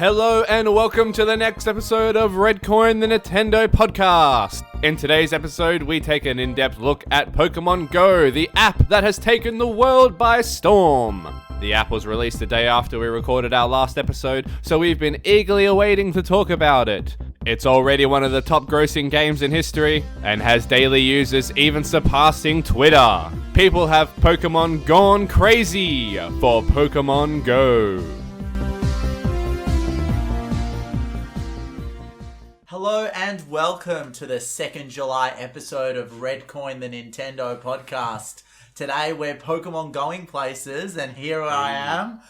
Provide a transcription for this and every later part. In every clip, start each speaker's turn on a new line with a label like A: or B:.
A: Hello and welcome to the next episode of Red Coin, the Nintendo podcast. In today's episode, we take an in-depth look at Pokemon Go, the app that has taken the world by storm. The app was released the day after we recorded our last episode, so we've been eagerly awaiting to talk about it. It's already one of the top grossing games in history, and has daily users even surpassing Twitter. People have Pokemon gone crazy for Pokemon Go.
B: Hello and welcome to the 2nd July episode of Red Coin, the Nintendo podcast. Today we're Pokemon going places, and here I am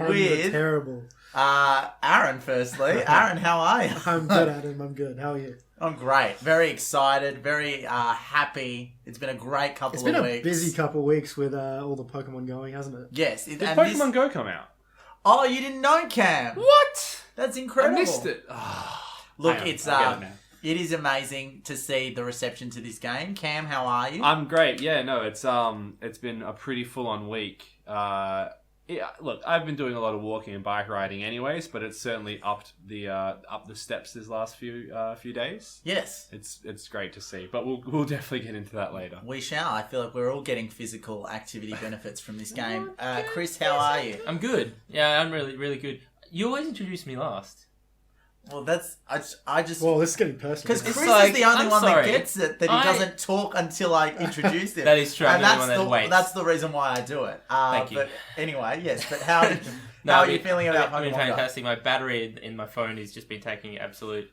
B: with
C: terrible.
B: Aaron. Firstly, Aaron, how are you?
C: I'm good, Adam. I'm good. How are you?
B: I'm great. Very excited. Very happy. It's been a great couple of weeks.
C: It's been a busy couple of weeks with all the Pokemon going, hasn't it?
B: Yes.
A: Did Pokemon Go come out?
B: Oh, you didn't know, Cam?
A: What?
B: That's incredible.
A: I missed it. Oh.
B: Look, it is amazing to see the reception to this game. Cam, how are you?
A: I'm great. Yeah, no, it's been a pretty full-on week. Look, I've been doing a lot of walking and bike riding anyways, but it's certainly upped the steps this last few days.
B: Yes,
A: it's great to see, but we'll definitely get into that later.
B: We shall. I feel like we're all getting physical activity benefits from this game. Chris, how are you?
D: I'm good. Yeah, I'm really good. You always introduce me last.
B: Well, I just.
C: Well, this is getting personal.
B: Because Chris is the only one that gets it, that he doesn't talk until I introduce him.
D: That is true.
B: And
D: that's
B: the reason why I do it.
D: Thank you.
B: But anyway, yes. But how are you feeling about Pokemon Go?
D: I've been fantastic. My battery in my phone has just been taking an absolute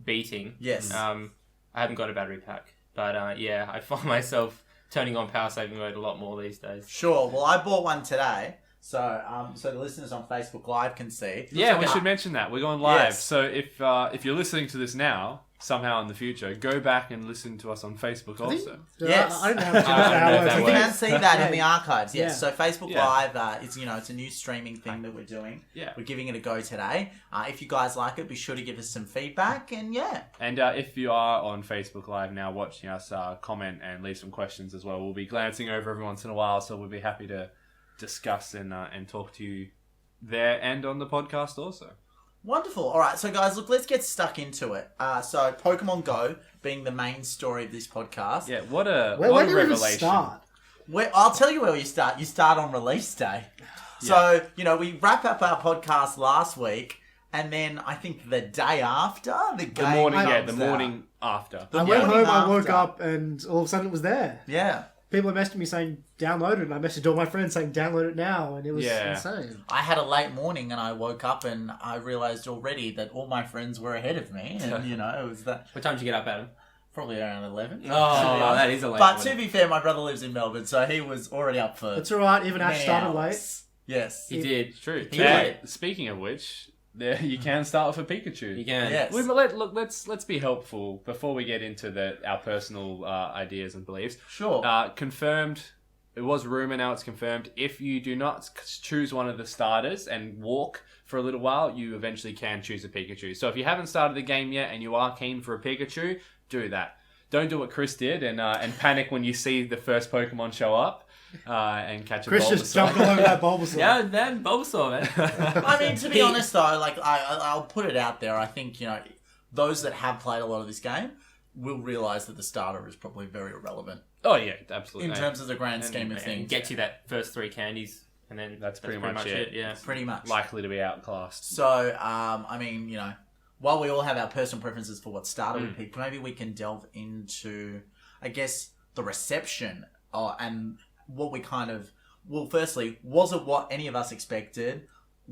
D: beating.
B: Yes.
D: I haven't got a battery pack, but yeah, I find myself turning on power saving mode a lot more these days.
B: Sure. Well, I bought one today. So the listeners on Facebook Live can see.
A: Yeah, we should mention that. We're going live.
B: Yes.
A: So if you're listening to this now, somehow in the future, go back and listen to us on Facebook also.
B: Yes.
C: I don't know how
B: You
C: to
B: can see that in the archives, yes.
C: Yeah.
B: So Facebook Live, it's a new streaming thing that we're doing.
A: Yeah.
B: We're giving it a go today. If you guys like it, be sure to give us some feedback, and yeah.
A: And if you are on Facebook Live now watching us, comment and leave some questions as well. We'll be glancing over every once in a while, so we'll be happy to discuss and talk to you there and on the podcast also.
B: Wonderful. All right, so guys, look, let's get stuck into it. So Pokemon Go being the main story of this podcast.
A: Yeah, what a
C: where do
A: revelation.
C: we start?
B: I'll tell you where you start. You start on release day. So, we wrap up our podcast last week, and then I think the day after, the morning
A: after.
C: I went home, I woke up, and all of a sudden it was there.
B: Yeah.
C: People are messaging me saying, download it, and I messaged all my friends saying, download it now, and it was insane.
B: I had a late morning, and I woke up, and I realised already that all my friends were ahead of me, and, it was that...
D: What time did you get up, Adam?
B: Probably around 11.
D: Oh, that is a late
B: But
D: one.
B: to be fair, my brother lives in Melbourne, so he was already up for...
C: It's alright, even Ash started
B: hours.
C: late.
B: Yes.
D: He did.
A: It's true.
B: He did.
A: Speaking of which... There, you can start with a Pikachu.
D: You can.
B: Yes.
A: Let's be helpful before we get into our personal ideas and beliefs.
B: Sure.
A: Confirmed. It was rumor, now it's confirmed. If you do not choose one of the starters and walk for a little while, you eventually can choose a Pikachu. So if you haven't started the game yet and you are keen for a Pikachu, do that. Don't do what Chris did and panic when you see the first Pokemon show up. And catch a Bulbasaur.
C: Chris just jumped all over that Bulbasaur.
D: Yeah, that Bulbasaur, man.
B: I mean, to be honest, though, I'll put it out there. I think, those that have played a lot of this game will realise that the starter is probably very irrelevant.
A: Oh, yeah, absolutely.
B: In terms of the grand scheme of things.
D: Get you that first 3 candies, and then
A: that's pretty much it.
D: Yeah,
B: pretty much.
A: Likely to be outclassed.
B: So, while we all have our personal preferences for what starter we pick, maybe we can delve into, I guess, the reception and what we kind of... Well, firstly, was it what any of us expected?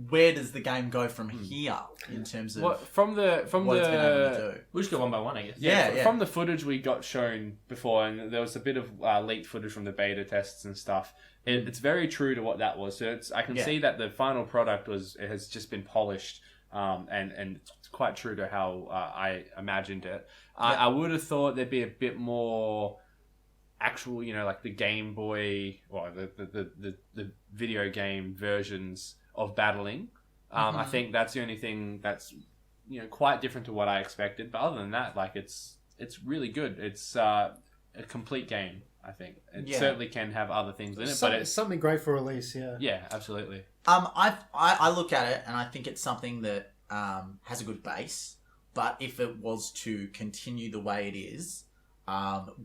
B: Where does the game go from here in terms of what it's been able to do?
D: We'll just go one by one, I guess.
B: Yeah.
A: From the footage we got shown before, and there was a bit of leaked footage from the beta tests and stuff. It's very true to what that was. So I can see that the final product has just been polished, and it's quite true to how I imagined it. I would have thought there'd be a bit more actual, like the Game Boy or the video game versions of battling. I think that's the only thing that's quite different to what I expected. But other than that, it's really good. It's a complete game. I think it certainly can have other things in it, but it's
C: something great for release. Yeah.
A: Yeah, absolutely.
B: I look at it and I think it's something that has a good base, but if it was to continue the way it is,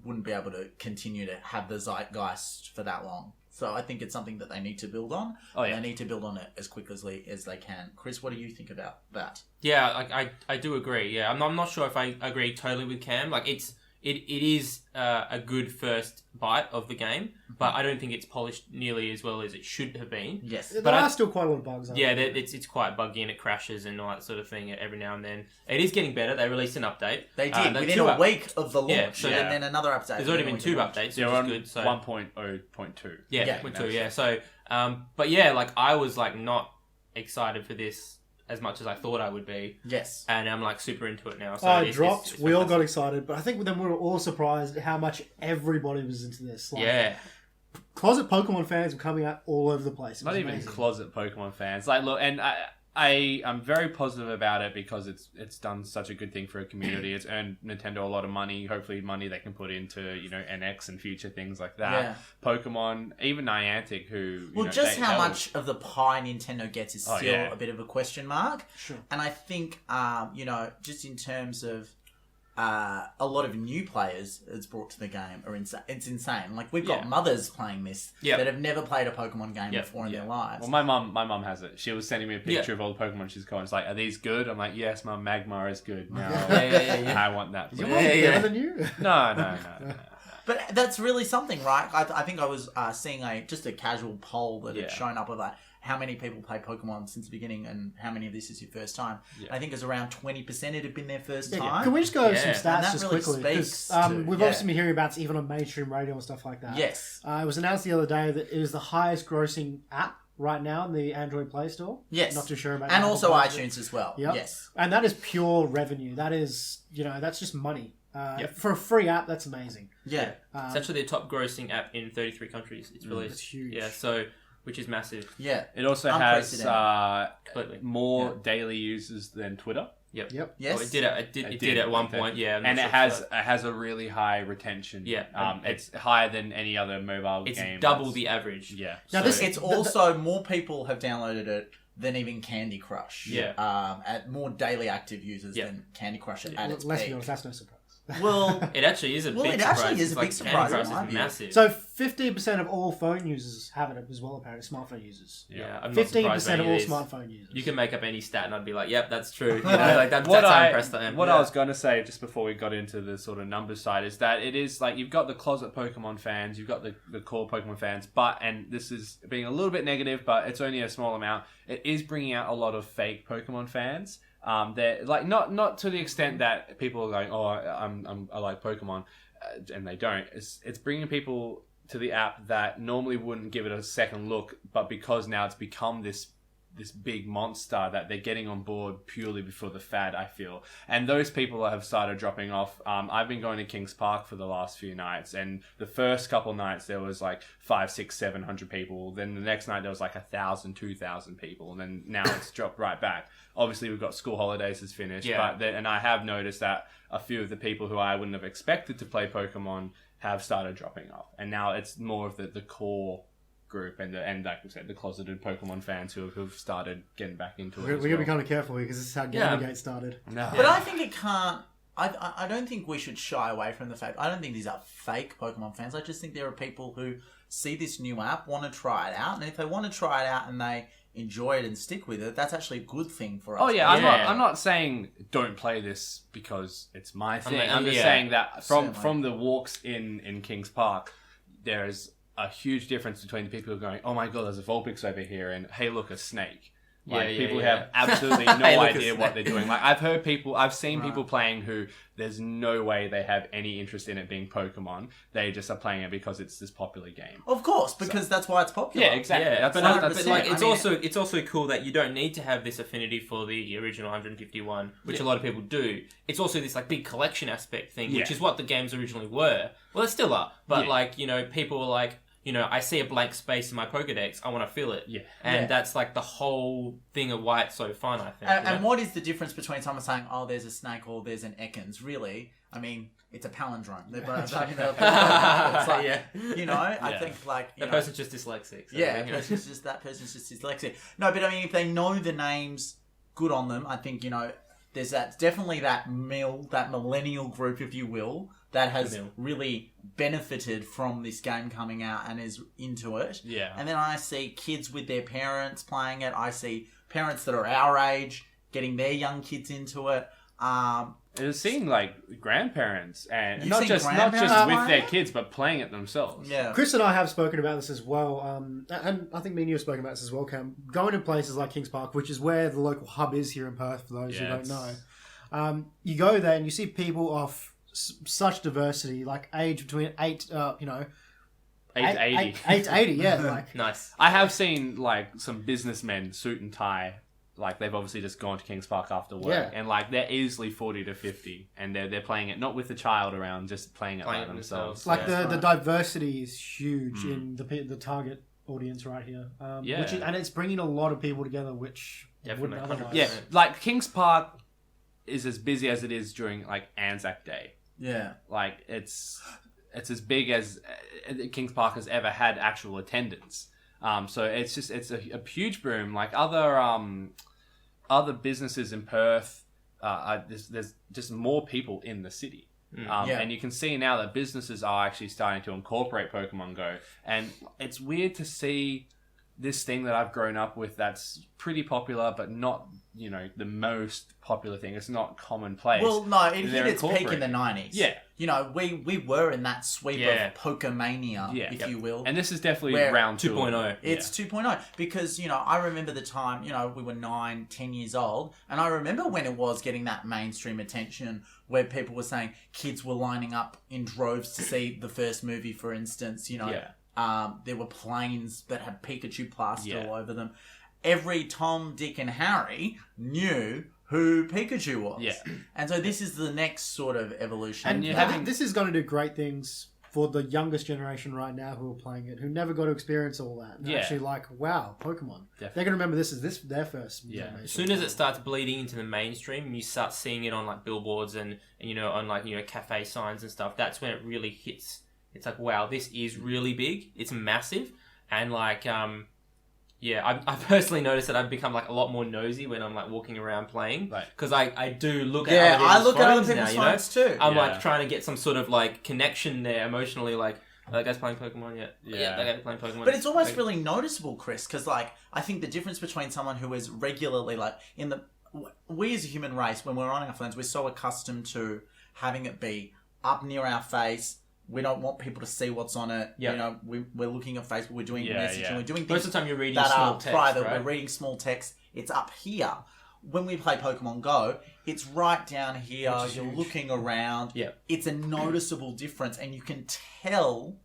B: wouldn't be able to continue to have the zeitgeist for that long. So I think it's something that they need to build on. They need to build on it as quickly as they can. Chris, what do you think about that?
D: Yeah, I do agree. Yeah, I'm not sure if I agree totally with Cam. Like it is a good first bite of the game, but I don't think it's polished nearly as well as it should have been.
B: Yes,
C: there are still quite a lot of bugs.
D: Yeah, it's quite buggy and it crashes and all that sort of thing every now and then. It is getting better. They released an update.
B: They did within a week of the launch, and then another update.
D: There's already been 2 updates, which is good. So
A: 1.0.2.
D: Yeah, 1.2. Yeah. So, but yeah, like I was like not excited for this as much as I thought I would be.
B: Yes.
D: And I'm like super into it now. So
C: I dropped. We all got excited, but I think then we were all surprised at how much everybody was into this. Like,
D: yeah.
C: Closet Pokemon fans were coming out all over the place.
A: Not even closet Pokemon fans. Like, look, and I'm very positive about it because it's done such a good thing for a community. It's earned Nintendo a lot of money. Hopefully, money they can put into NX and future things like that.
B: Yeah.
A: Pokemon, even Niantic, who
B: just how much of the pie Nintendo gets is still a bit of a question mark.
C: Sure.
B: And I think just in terms of a lot of new players it's brought to the game are insane. It's insane. Like we've got mothers playing this that have never played a Pokemon game before in their lives.
A: Well, my mum has it. She was sending me a picture of all the Pokemon she's got. It's like, are these good? I'm like, yes, Mum, Magmar is good. No, I want that.
C: Is your mum better than you?
A: No.
B: But that's really something, right? I think I was seeing just a casual poll that had shown up of like how many people play Pokemon since the beginning and how many of this is your first time. Yeah. I think it was around 20% it had been their first time.
C: Can we just go over some stats just
B: really
C: quickly? Because we've obviously been hearing about it even on mainstream radio and stuff like that.
B: Yes.
C: It was announced the other day that it is the highest grossing app right now in the Android Play Store.
B: Yes.
C: Not too sure about
B: and also iTunes as well.
C: Yep.
B: Yes.
C: And that is pure revenue. That is, that's just money. For a free app, that's amazing.
B: Yeah.
D: It's actually the top grossing app in 33 countries. It's released.
C: That's huge.
D: Yeah, so which is massive.
B: Yeah.
A: It also has more daily users than Twitter.
C: Yep.
B: Yes.
D: Oh, it did at one point. Yeah.
A: And it has a really high retention.
D: Yeah.
A: It's higher than any other mobile game.
D: It's double the average.
A: Yeah.
B: Now it's also more people have downloaded it than even Candy Crush.
D: Yeah.
B: At more daily active users than Candy Crush at its
C: Let's
B: peak.
C: be honest, that's no surprise.
B: Well,
D: it actually is a big surprise.
B: It actually is a big surprise.
D: Candy Crush is massive.
C: So 15% of all phone users have it as well, apparently, smartphone users.
D: Yeah, I'm not
C: 15% of all smartphone users.
D: You can make up any stat and I'd be like, yep, that's true. That's how impressed I am.
A: What I was going to say just before we got into the sort of numbers side is that it is like you've got the closet Pokemon fans, you've got the core Pokemon fans, and this is being a little bit negative, but it's only a small amount. It is bringing out a lot of fake Pokemon fans. They're like not to the extent that people are going, I like Pokemon, and they don't. It's bringing people to the app that normally wouldn't give it a second look, but because now it's become this big monster that they're getting on board purely before the fad, I feel. And those people have started dropping off. I've been going to Kings Park for the last few nights, and the first couple nights there was like 500, 600, 700 people. Then the next night there was like 1,000, 2,000 people, and then now it's dropped right back. Obviously we've got school holidays has finished, and I have noticed that a few of the people who I wouldn't have expected to play Pokemon have started dropping off, and now it's more of the core group and like we said, the closeted Pokemon fans who've started getting back into it.
C: We're gonna be kind of careful here because this is how Gamergate started.
A: No.
B: But I think it can't. I don't think we should shy away from the fact. I don't think these are fake Pokemon fans. I just think there are people who see this new app, want to try it out, and if they want to try it out and they enjoy it and stick with it, that's actually a good thing for us.
A: Oh yeah, I'm not saying don't play this because it's my thing. I'm just saying that from the walks in Kings Park, there's a huge difference between the people who are going, oh my god, there's a Vulpix over here, and hey look, a snake. People have absolutely no idea what they're doing. Like I've seen people playing who there's no way they have any interest in it being Pokemon. They just are playing it because it's this popular game.
B: Of course, because that's why it's popular.
A: Yeah, exactly.
D: Yeah, but like it's also cool that you don't need to have this affinity for the original 151, which a lot of people do. It's also this like big collection aspect thing, which is what the games originally were. Well, they still are, but people are like, I see a blank space in my Pokedex, I want to fill it. Yeah. And that's like the whole thing of why it's so fun, I think.
B: And what is the difference between someone saying, oh, there's a snake or there's an Ekans? Really? I mean, it's a palindrome. They're both, it's like, I think like...
D: That person's just dyslexic. So
B: that person's just dyslexic. No, but I mean, if they know the names good on them. I think, there's definitely that millennial group, if you will, that has really benefited from this game coming out and is into it.
A: Yeah.
B: And then I see kids with their parents playing it. I see parents that are our age getting their young kids into it.
A: It's seeing like grandparents and
B: You've
A: not
B: seen
A: just
B: grandparents
A: with their
B: play?
A: kids, but playing it themselves.
B: Yeah.
C: Chris and I have spoken about this as well, and I think me and you have spoken about this as well, Cam. Going to places like Kings Park, which is where the local hub is here in Perth, for those who don't know. You go there and you see people of such diversity, like age between 8 to 80. 8 to 80, yeah. Like,
D: Nice.
A: I have seen like some businessmen, suit and tie. Like they've obviously just gone to Kings Park after work, and like they're easily 40 to 50, and they're playing it not with the child around, just playing it by themselves.
C: Like the diversity is huge in the target audience right here. And it's bringing a lot of people together, which wouldn't otherwise.
A: Yeah, like Kings Park is as busy as it is during like Anzac Day.
B: Yeah.
A: Like it's as big as Kings Park has ever had actual attendance. So it's a huge boom. Like other businesses in Perth, there's just more people in the city. And you can see now that businesses are actually starting to incorporate Pokemon Go. And it's weird to see this thing that I've grown up with that's pretty popular, but not, the most popular thing. It's not commonplace.
B: Well, no, it hit its peak in the 90s.
A: Yeah.
B: We were in that sweep of Pokemania, if you will.
A: And this is definitely round
D: 2.0.
B: It's 2.0 because, I remember the time, we were 9, 10 years old. And I remember when it was getting that mainstream attention where people were saying kids were lining up in droves to see the first movie, for instance, there were planes that had Pikachu plaster all over them. Every Tom, Dick, and Harry knew who Pikachu was.
A: Yeah.
B: And so this is the next sort of evolution.
C: And this is going to do great things for the youngest generation right now who are playing it, who never got to experience all that. And actually like, wow, Pokemon. Definitely. They're going to remember this as their first.
D: As soon as it starts bleeding into the mainstream and you start seeing it on like billboards and on like, cafe signs and stuff, that's when it really hits. It's like, wow, this is really big. It's massive. And like, I personally noticed that I've become like a lot more nosy when I'm like walking around playing. Because I do look at other people's phones
B: too.
D: I'm like trying to get some sort of like connection there emotionally, like, that guy's playing Pokemon yet. Yeah, that guy's playing Pokemon.
B: But it's almost really noticeable, Chris, because like, I think the difference between someone who is regularly like, we as a human race, when we're on our phones, we're so accustomed to having it be up near our face. We don't want people to see what's on it. Yep. We're looking at Facebook. We're doing messaging. We're doing things
D: most of the time you're reading
B: that
D: small
B: are
D: text,
B: private.
D: right?
B: We're reading small text. It's up here. When we play Pokemon Go, it's right down here. You're huge. Looking around.
A: Yeah.
B: It's a noticeable difference, and you can tell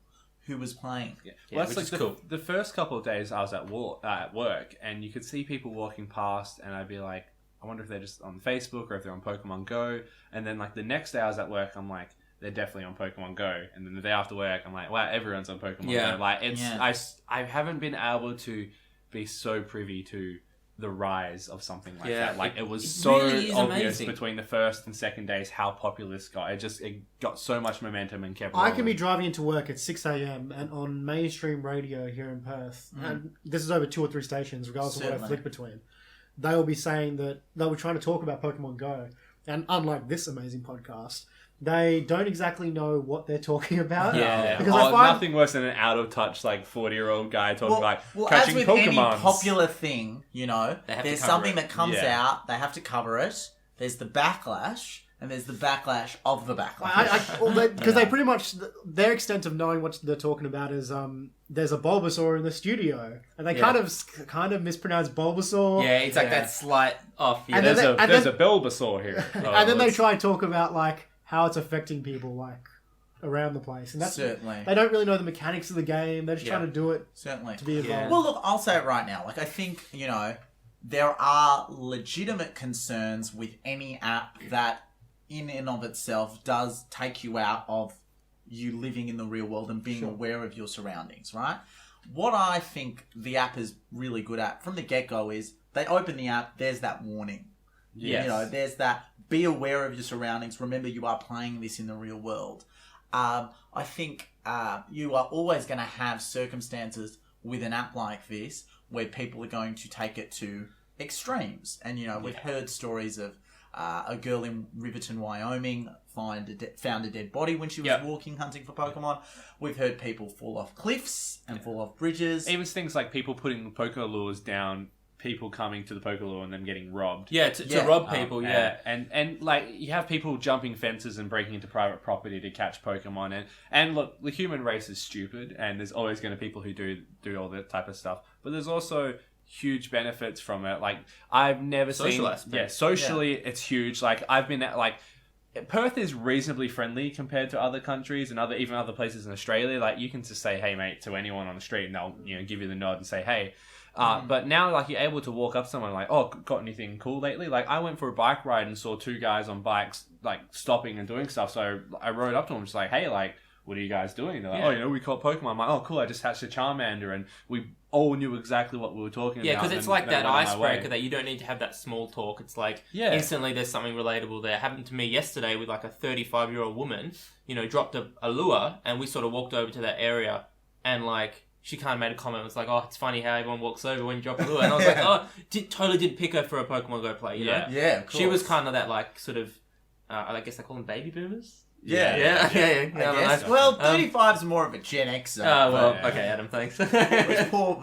B: who was playing.
A: Yeah. Well, that's like cool. The first couple of days I was at work, and you could see people walking past, and I'd be like, I wonder if they're just on Facebook or if they're on Pokemon Go. And then like the next day I was at work, I'm like, they're definitely on Pokemon Go. And then the day after work, I'm like, wow, everyone's on Pokemon Go. Like, I haven't been able to be so privy to the rise of something like that. Like, it was so
D: really
A: obvious
D: amazing.
A: between the first and second days how popular this got. It got so much momentum and kept
C: I
A: rolling.
C: can be driving into work at 6 a.m. and on mainstream radio here in Perth, and this is over 2 or 3 stations, regardless of what I flick between, they will be saying that they were trying to talk about Pokemon Go. And unlike this amazing podcast, they don't exactly know what they're talking about.
A: Because I find nothing worse than an out-of-touch, like, 40-year-old guy talking catching
B: as with
A: Pokemon.
B: Any popular thing, there's something that comes out, they have to cover it. There's the backlash, and there's the backlash of the backlash.
C: Because they pretty much, their extent of knowing what they're talking about is, there's a Bulbasaur in the studio, and they kind of mispronounce Bulbasaur.
D: Yeah, it's like that slight off.
A: And there's a Bulbasaur here.
C: And then they try and talk about, like, how it's affecting people, like, around the place. And that's
B: certainly.
C: They don't really know the mechanics of the game. They're just trying to do it
B: certainly
C: to be involved.
B: Well, look, I'll say it right now. Like, I think, there are legitimate concerns with any app that, in and of itself, does take you out of you living in the real world and being aware of your surroundings, right? What I think the app is really good at from the get-go is they open the app, there's that warning.
A: Yes.
B: There's that be aware of your surroundings. Remember, you are playing this in the real world. I think you are always going to have circumstances with an app like this where people are going to take it to extremes. And, we've heard stories of a girl in Riverton, Wyoming found a dead body when she was walking, hunting for Pokemon. We've heard people fall off cliffs and fall off bridges.
A: Even things like people putting Poké Lures down, people coming to the Poké Lure and then getting robbed.
D: Yeah, to rob people,
A: And like, you have people jumping fences and breaking into private property to catch Pokemon. And look, the human race is stupid, and there's always going to be people who do all that type of stuff. But there's also huge benefits from it. Like, I've never
D: Social
A: seen...
D: aspect.
A: Yeah, socially, it's huge. Like, I've been at, like... Perth is reasonably friendly compared to other countries and even other places in Australia. Like, you can just say, hey, mate, to anyone on the street, and they'll, give you the nod and say, hey. But now, like, you're able to walk up to someone like, oh, got anything cool lately? Like, I went for a bike ride and saw two guys on bikes, like, stopping and doing stuff. So I rode up to them, just like, hey, like, what are you guys doing? They're like, we caught Pokemon. I'm like, oh, cool, I just hatched a Charmander, and we all knew exactly what we were talking about.
D: Yeah, because it's like that icebreaker that you don't need to have that small talk. It's like, instantly there's something relatable there. Happened to me yesterday with like a 35-year-old woman, dropped a lure, and we sort of walked over to that area, and like, she kind of made a comment. It was like, oh, it's funny how everyone walks over when you drop a lure. And I was like, oh, totally didn't pick her for a Pokemon Go play, you know?
B: Yeah, of course.
D: She was kind of that, like, sort of, I guess they call them baby boomers?
B: Yeah.
D: I
B: guess. Well, 35's more of a Gen Xer.
D: Okay, Adam, thanks.
B: There's poor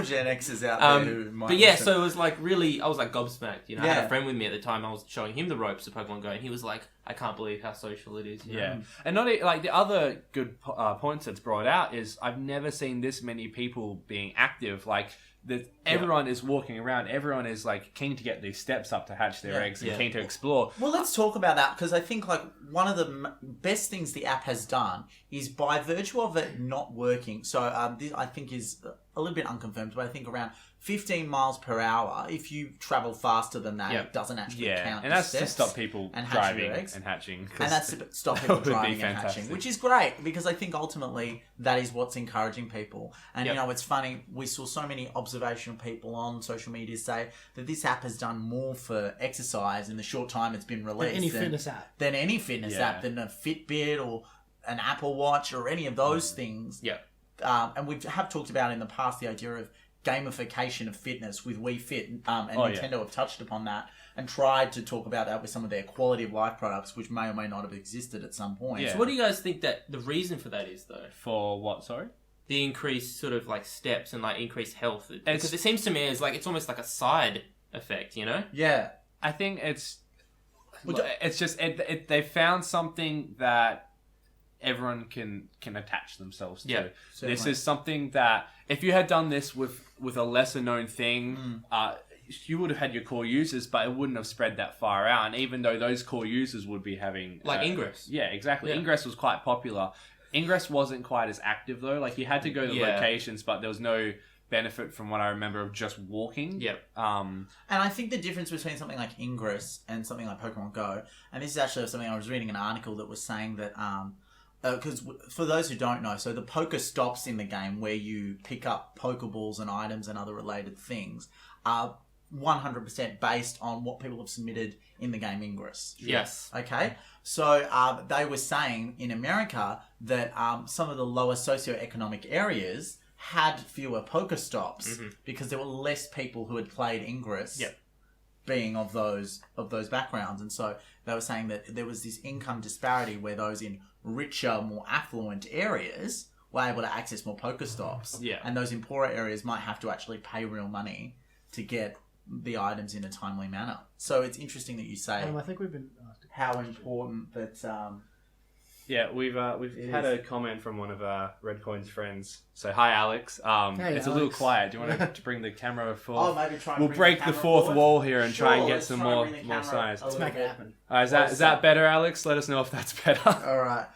B: Gen Xers out there who might...
D: But yeah, so it was like really... I was like gobsmacked, I had a friend with me at the time. I was showing him the ropes of Pokemon Go, and he was like, I can't believe how social it is.
A: Yeah. And not like the other good points that's brought out is I've never seen this many people being active. Like, everyone is walking around. Everyone is like keen to get these steps up to hatch their eggs and keen to explore.
B: Well, let's talk about that, because I think like one of the best things the app has done is by virtue of it not working. So this I think is a little bit unconfirmed, but I think around 15 miles per hour, if you travel faster than that, it doesn't actually count.
A: And that's to stop people driving and hatching.
B: And that's to stop people driving and hatching, which is great, because I think ultimately that is what's encouraging people. And it's funny, we saw so many observational people on social media say that this app has done more for exercise in the short time it's been released than any fitness app, than a Fitbit or an Apple Watch or any of those things. And we have talked about in the past the idea of gamification of fitness with Wii Fit, and Nintendo have touched upon that and tried to talk about that with some of their quality of life products, which may or may not have existed at some point.
D: So what do you guys think that the reason for that is, though?
A: For what, sorry?
D: The increased sort of like steps and like increased health. Because it seems to me as like it's almost like a side effect,
B: Yeah.
A: I think it's just they found something that everyone can attach themselves to.
B: Yeah,
A: this is something that if you had done this with a lesser known thing, you would have had your core users, but it wouldn't have spread that far out. And even though those core users would be having
D: Ingress.
A: Yeah, exactly. Yeah. Ingress was quite popular. Ingress wasn't quite as active though. Like, you had to go to locations, but there was no benefit from what I remember of just walking.
B: And I think the difference between something like Ingress and something like Pokemon Go, and this is actually something I was reading an article that was saying that because for those who don't know, so the Pokestops in the game where you pick up Pokeballs and items and other related things are 100% based on what people have submitted in the game Ingress.
D: Yes.
B: Okay? So they were saying in America that some of the lower socioeconomic areas had fewer Pokestops because there were less people who had played Ingress being of those backgrounds. And so they were saying that there was this income disparity where those in richer, more affluent areas were able to access more Pokestops.
A: Yeah.
B: And those in poorer areas might have to actually pay real money to get the items in a timely manner. So it's interesting that you say
C: I think we've been asked
B: how important that...
A: we've had a comment from one of Redcoin's friends. So, hi, Alex. It's
C: Alex.
A: A little quiet. Do you want to bring the camera forward?
B: Oh, maybe try and
A: we'll
B: bring
A: break
B: the
A: the
B: camera
A: fourth
B: forward.
A: wall here and try and get
B: let's
A: some
B: try and
A: more
B: bring the camera
A: size.
B: a
C: Let's
B: little
C: make it
B: bit.
C: happen.
A: Is that better, Alex? Let us know if that's better.
B: All right.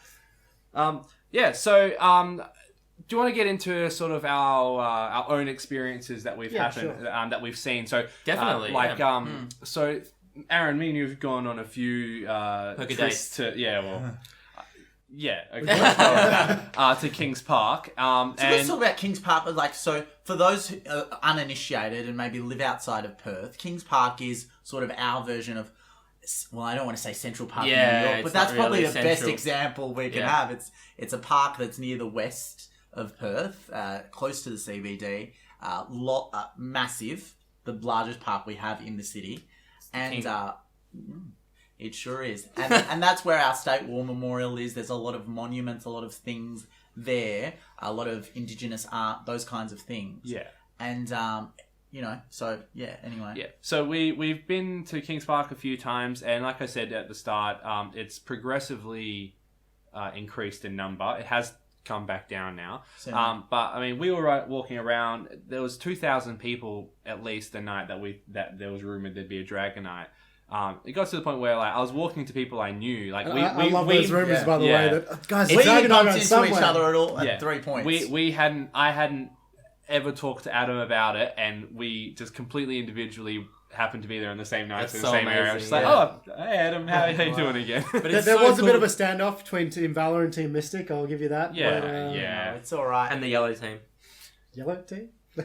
A: Do you want to get into sort of our own experiences that we've that we've seen? So
D: definitely,
A: so Aaron, me and you've gone on a few
D: dates
A: to to Kings Park.
B: So let's talk about Kings Park. Like, so for those who are uninitiated and maybe live outside of Perth, Kings Park is sort of our version of, well, I don't want to say Central Park in New York, but that's probably the best example we can have. It's a park that's near the west of Perth, close to the CBD, massive. the largest park we have in the city. And it sure is. And, and that's where our State War Memorial is. There's a lot of monuments, a lot of things there, a lot of Indigenous art, those kinds of things.
A: Yeah.
B: And, so, anyway.
A: Yeah. So we've been to Kings Park a few times, and like I said at the start, it's progressively increased in number. It has come back down now. But I mean, we were walking around. There was 2,000 people at least the night that there was rumored there'd be a Dragonite. It got to the point where I was walking to people I knew. Like
C: I love those rumors, by the way. That guys,
B: we bumped into
C: somewhere.
B: each other at 3 points.
A: I hadn't ever talked to Adam about it, and we just completely individually happened to be there on the same night in the same area. I was just like, oh, hey Adam, how you doing again?
C: But there was a bit of a standoff between Team Valor and Team Mystic, I'll give you that.
A: Yeah,
B: No, it's alright.
D: And the yellow team.
C: Yellow team?
B: We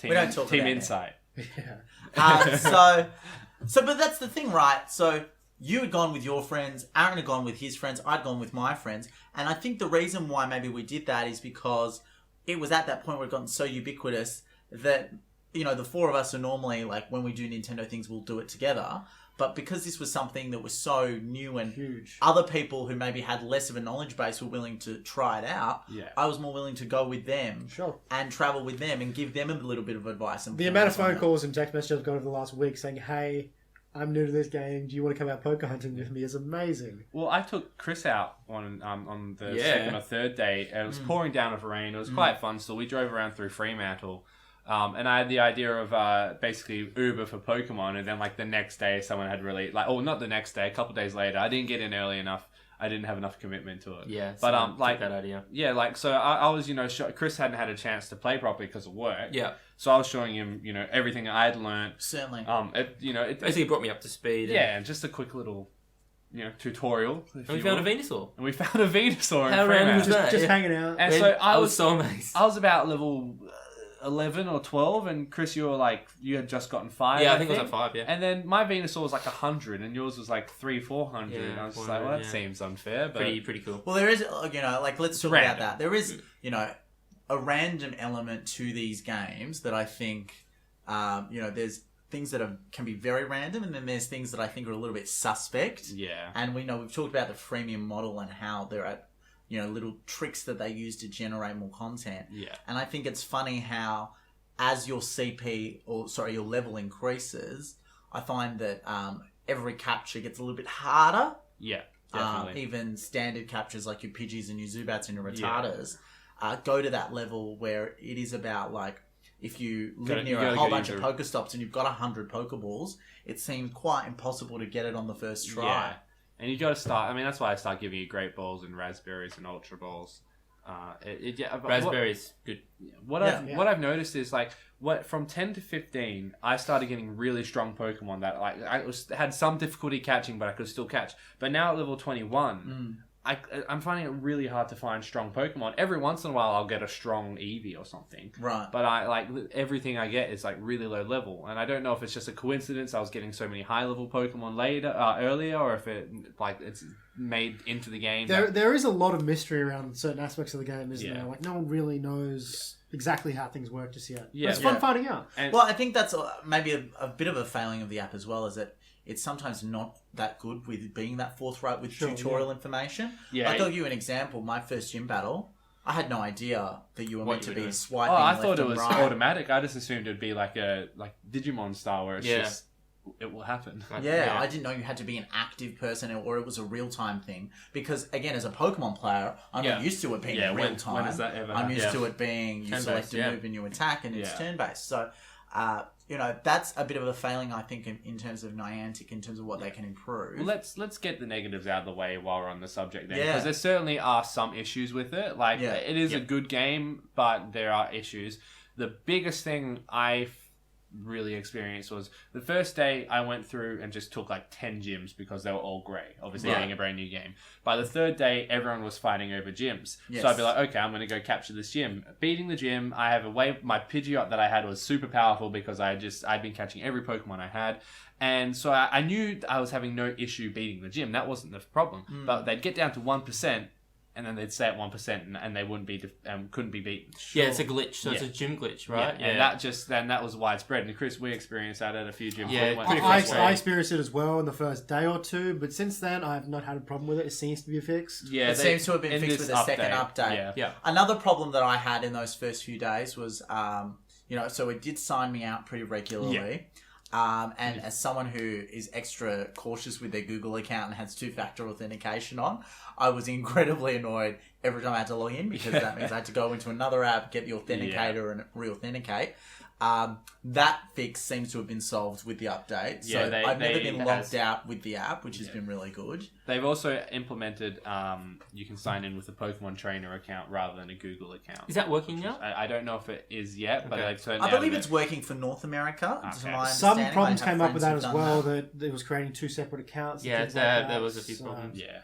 B: don't talk
A: Team
B: about
A: Insight.
C: Yeah.
B: But that's the thing, right? So you had gone with your friends, Aaron had gone with his friends, I'd gone with my friends, and I think the reason why maybe we did that is because it was at that point where it gotten so ubiquitous that, the four of us are normally, like, when we do Nintendo things, we'll do it together. But because this was something that was so new and
C: huge,
B: other people who maybe had less of a knowledge base were willing to try it out.
A: Yeah.
B: I was more willing to go with them, and travel with them and give them a little bit of advice. And
C: the amount of phone calls and text messages I've got over the last week saying, "Hey, I'm new to this game. Do you want to come out poker hunting with me?" is amazing.
A: Well, I took Chris out on the second or third day. It was pouring down with rain. It was quite fun. So we drove around through Fremantle. And I had the idea of basically Uber for Pokemon, and then the next day someone had not the next day, a couple of days later. I didn't get in early enough. I didn't have enough commitment to it.
D: Yeah,
A: but
D: that idea.
A: Yeah, so I was Chris hadn't had a chance to play properly because of work.
D: Yeah.
A: So I was showing him everything I had learned.
B: Certainly.
A: It
D: basically brought me up to speed.
A: And just a quick little tutorial.
D: And we found a Venusaur.
A: How
D: random was that?
C: Just hanging out.
A: And so
D: I was so amazed.
A: I was about level 11 or 12, and Chris, you were you had just gotten 5.
D: Yeah, I think it was at 5, yeah.
A: And then my Venusaur was 100, and yours was 400.
D: Yeah,
A: and I was just well, that seems unfair, but
D: pretty cool.
B: Well, there is, let's talk about that. There is, a random element to these games that I think, there's things that can be very random, and then there's things that I think are a little bit suspect.
A: Yeah.
B: And we've talked about the freemium model and how there are little tricks that they use to generate more content.
A: Yeah.
B: And I think it's funny how, as your your level increases, I find that every capture gets a little bit harder.
A: Yeah, definitely.
B: Even standard captures like your Pidgeys and your Zubats and your Retarders go to that level where it is about if you live near a whole bunch of Pokestops and you've got 100 Pokeballs, it seems quite impossible to get it on the first try.
A: Yeah. And you got to start. I mean, that's why I start giving you Great Balls and Raspberries and Ultra Balls.
D: Raspberries, good.
A: What I've noticed is from 10 to 15, I started getting really strong Pokemon that had some difficulty catching, but I could still catch. But now at level 21, I'm finding it really hard to find strong Pokemon. Every once in a while, I'll get a strong Eevee or something.
B: Right.
A: But everything I get is really low level, and I don't know if it's just a coincidence I was getting so many high level Pokemon earlier, or if it's made into the game.
C: There is a lot of mystery around certain aspects of the game, isn't there? No one really knows exactly how things work just yet. Yeah. But it's fun finding out.
B: Well, I think that's maybe a bit of a failing of the app as well, is that it's sometimes not that good with being that forthright with tutorial information. Yeah. I'll give you an example. My first gym battle, I had no idea that you were meant to be swiping
A: I
B: left
A: thought it
B: and
A: was
B: right.
A: automatic. I just assumed it'd be like Digimon style, where it's just it will happen.
B: I didn't know you had to be an active person or it was a real-time thing. Because, again, as a Pokemon player, I'm not used to it being real-time.
A: When does that ever
B: I'm used to it being you select a move and you attack and it's turn-based. So, that's a bit of a failing, I think, in terms of Niantic, in terms of what they can improve.
A: Well, let's get the negatives out of the way while we're on the subject then. Because there certainly are some issues with it. It is a good game, but there are issues. The biggest thing I really experienced was the first day I went through and just took 10 gyms because they were all grey, obviously being a brand new game. By the third day, everyone was fighting over gyms. Yes. So I'd be okay, I'm going to go capture this gym. Beating the gym, I have my Pidgeot that I had was super powerful because I'd been catching every Pokemon I had. And so I knew I was having no issue beating the gym. That wasn't the problem. But they'd get down to 1%. and then they'd stay at 1%, and they wouldn't be couldn't be beaten.
D: Yeah, it's a glitch. So it's a gym glitch, right?
A: Yeah. And that was widespread. And Chris, we experienced that at a few gyms.
D: Yeah,
C: I experienced it as well in the first day or two, but since then I've not had a problem with it. It seems to be fixed.
B: Yeah, it seems to have been fixed with the second update.
D: Yeah.
B: Another problem that I had in those first few days was, so it did sign me out pretty regularly.
A: Yeah.
B: And as someone who is extra cautious with their Google account and has 2-factor authentication on, I was incredibly annoyed every time I had to log in, because that means I had to go into another app, get the authenticator and re-authenticate. That fix seems to have been solved with the update. So I've never been logged out with the app, which has been really good.
A: They've also implemented you can sign in with a Pokemon Trainer account rather than a Google account.
D: Is that working now?
A: I don't know if it is yet, but
B: I believe it's working for North America.
A: Okay.
C: Some problems came up with that as well, that it was creating 2 separate accounts.
D: Yeah, there was a few problems.
A: Yeah.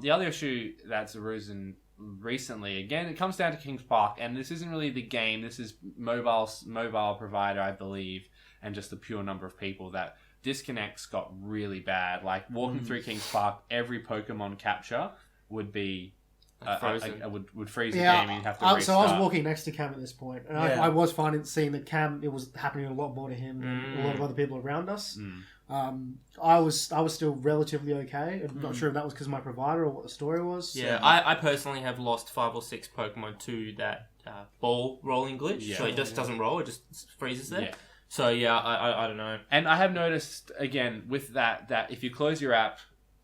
A: The other issue that's arisen recently, again, it comes down to Kings Park, and this isn't really the game. This is mobile provider, I believe, and just the pure number of people that disconnects got really bad. Like walking through Kings Park, every Pokemon capture would be would freeze the game, and you'd have to restart.
C: So I was walking next to Cam at this point, and I was seeing that Cam, it was happening a lot more to him than a lot of other people around us. I was still relatively okay. I'm not sure if that was because of my provider or what the story was.
D: Yeah, I personally have lost 5 or 6 Pokemon to that ball rolling glitch. So it just doesn't roll; it just freezes there. Yeah. So I don't know.
A: And I have noticed again with that if you close your app,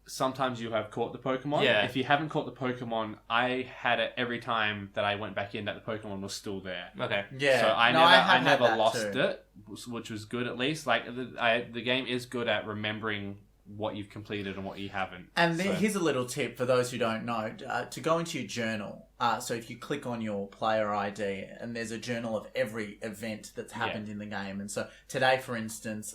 A: sometimes you have caught the Pokemon.
D: Yeah.
A: If you haven't caught the Pokemon, I had it every time that I went back in that the Pokemon was still there.
D: Okay.
B: Yeah.
A: So I never lost it, which was good at least. Like the game is good at remembering what you've completed and what you haven't.
B: And here's a little tip for those who don't know, to go into your journal. So if you click on your player ID, and there's a journal of every event that's happened in the game. And so today, for instance,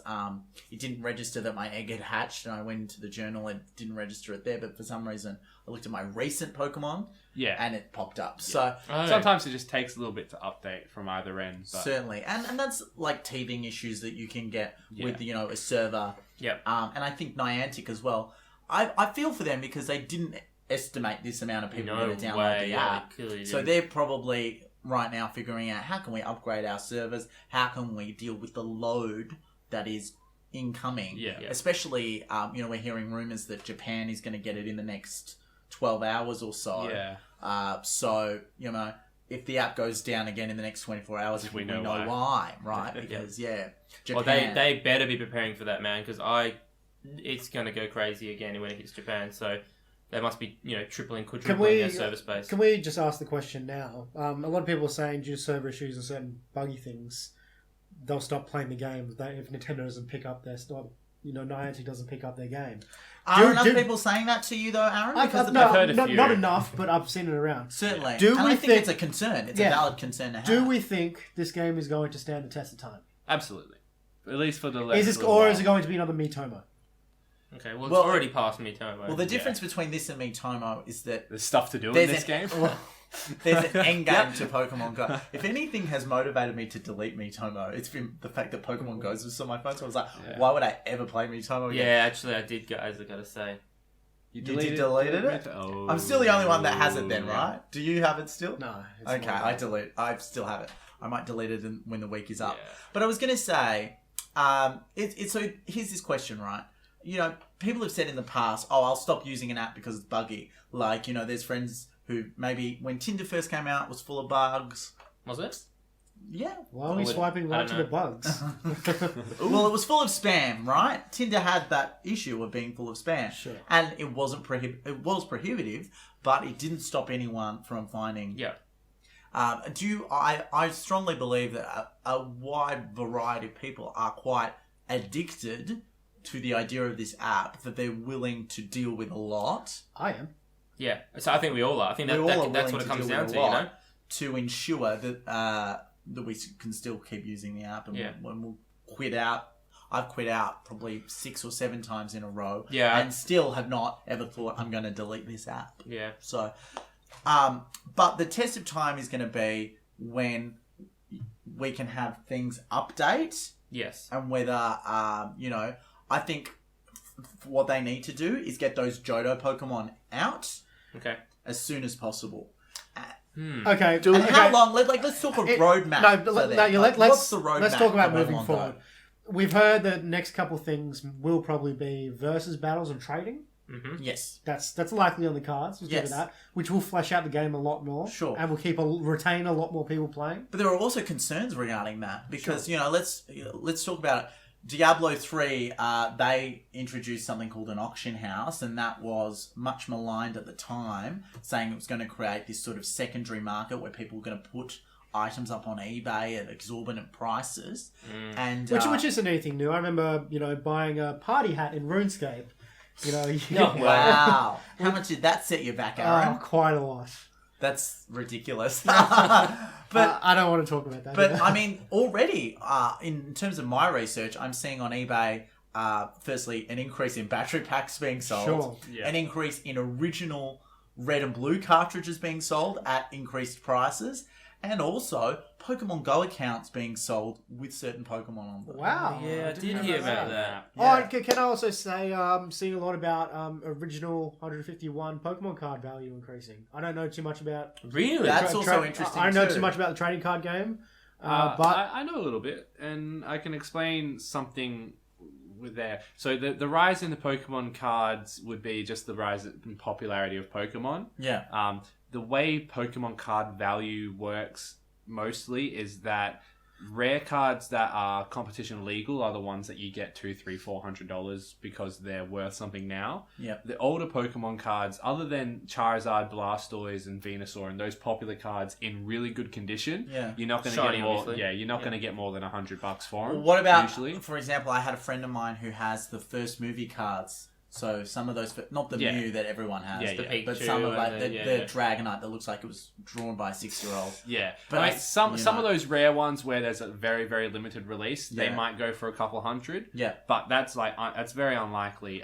B: it didn't register that my egg had hatched, and I went into the journal and didn't register it there. But for some reason, I looked at my recent Pokemon, and it popped up. So
A: sometimes it just takes a little bit to update from either end. But...
B: Certainly, and that's like teething issues that you can get with a server. And I think Niantic as well. I feel for them because they didn't estimate this amount of people to download the app. So they're probably right now figuring out how can we upgrade our servers, how can we deal with the load that is incoming. Especially, we're hearing rumors that Japan is going to get it in the next 12 hours or so. So, if the app goes down again in the next 24 hours, we know why, right? Because, Japan...
D: Well, they better be preparing for that, man, because it's going to go crazy again when it hits Japan, so they must be, tripling, quadrupling their server space. Can
C: we just ask the question now? A lot of people are saying due to server issues and certain buggy things, they'll stop playing the game if Nintendo doesn't pick up their stuff. Niantic doesn't pick up their game.
B: Are enough people saying that to you, though, Aaron?
A: I've heard a few.
C: Not enough, but I've seen it around.
B: Certainly. I think it's a concern. It's a valid concern to have.
C: Do we think this game is going to stand the test of time?
A: Absolutely. At least for the
C: is it going to be another Miitomo?
D: Okay, well, it's already past Miitomo.
B: Well, the difference between this and Miitomo is that...
A: There's stuff to do in this game.
B: There's an end game to Pokemon Go. If anything has motivated me to delete Miitomo, it's been the fact that Pokemon Go was on my phone. So I was like, why would I ever play Miitomo again?
D: Yeah, actually, I did, guys, I gotta say.
B: You deleted it? Oh, I'm still the only one that has it then, right? Do you have it still?
C: No.
B: Okay, I still have it. I might delete it when the week is up. Yeah. But I was going to say, so here's this question, right? People have said in the past, I'll stop using an app because it's buggy. Like, there's friends who maybe when Tinder first came out was full of bugs.
D: Was it?
B: Yeah.
C: Why are we swiping right to the bugs?
B: Well, it was full of spam, right? Tinder had that issue of being full of spam.
C: Sure.
B: And it wasn't it was prohibitive, but it didn't stop anyone from finding...
D: Yeah.
B: I strongly believe that a wide variety of people are quite addicted to the idea of this app, that they're willing to deal with a lot.
C: I am.
D: Yeah, so I think we all are. I think that's what it comes down to,
B: to ensure that that we can still keep using the app, and when we'll quit out. I've quit out probably 6 or 7 times in a row, and still have not ever thought I'm going to delete this app.
D: Yeah.
B: So, but the test of time is going to be when we can have things update.
D: Yes.
B: And whether I think what they need to do is get those Johto Pokemon out.
D: Okay.
B: as soon as possible.
C: Okay.
B: And how long? Let's talk a roadmap.
C: Let's
B: the roadmap?
C: Let's talk about
B: for
C: moving
B: Pokemon
C: forward.
B: Go?
C: We've heard that next couple things will probably be versus battles and trading.
D: Mm-hmm.
B: Yes.
C: That's likely on the cards. We'll
B: Yes.
C: give it that, which will flesh out the game a lot more.
B: Sure.
C: And will retain a lot more people playing.
B: But there are also concerns regarding that because let's talk about it. Diablo 3, they introduced something called an auction house, and that was much maligned at the time, saying it was going to create this sort of secondary market where people were going to put items up on eBay at exorbitant prices, and
C: Which isn't anything new. I remember, buying a party hat in RuneScape.
B: Wow. How much did that set you back, Aaron?
C: Quite a lot.
B: That's ridiculous.
C: But I don't want to talk about that.
B: But
C: either.
B: I mean, already, in terms of my research, I'm seeing on eBay, firstly, an increase in battery packs being sold,
C: Sure.
A: Yeah.
B: an increase in original red and blue cartridges being sold at increased prices, and also Pokemon Go accounts being sold with certain Pokemon on them.
C: Wow.
D: Yeah, I did hear about that.
C: Oh, can I also say, seeing a lot about original 151 Pokemon card value increasing. I don't know too much about.
D: Really?
B: That's also interesting.
C: I don't know
B: too.
C: too much about the trading card game,
A: But
C: but
A: I know a little bit, and I can explain something with there. So the rise in the Pokemon cards would be just the rise in popularity of Pokemon.
B: Yeah.
A: The way Pokemon card value works mostly is that rare cards that are competition legal are the ones that you get $200, $300, $400 because they're worth something now.
B: Yeah.
A: The older Pokemon cards, other than Charizard, Blastoise, and Venusaur, and those popular cards in really good condition, you're not going to
D: Shiny,
A: get more.
D: obviously.
A: Yeah, you're not going to get more than $100 for them.
B: What about,
A: usually?
B: for example, I had a friend of mine who has the first movie cards. So some of those, not the Mew that everyone has,
A: Yeah, yeah.
B: but some of like the
A: the
B: Dragonite that looks like it was drawn by a 6-year-old.
A: Yeah,
B: But
A: but some of those rare ones where there's a very, very limited release, they
B: Yeah.
A: might go for a couple hundred.
B: Yeah.
A: But that's that's very unlikely.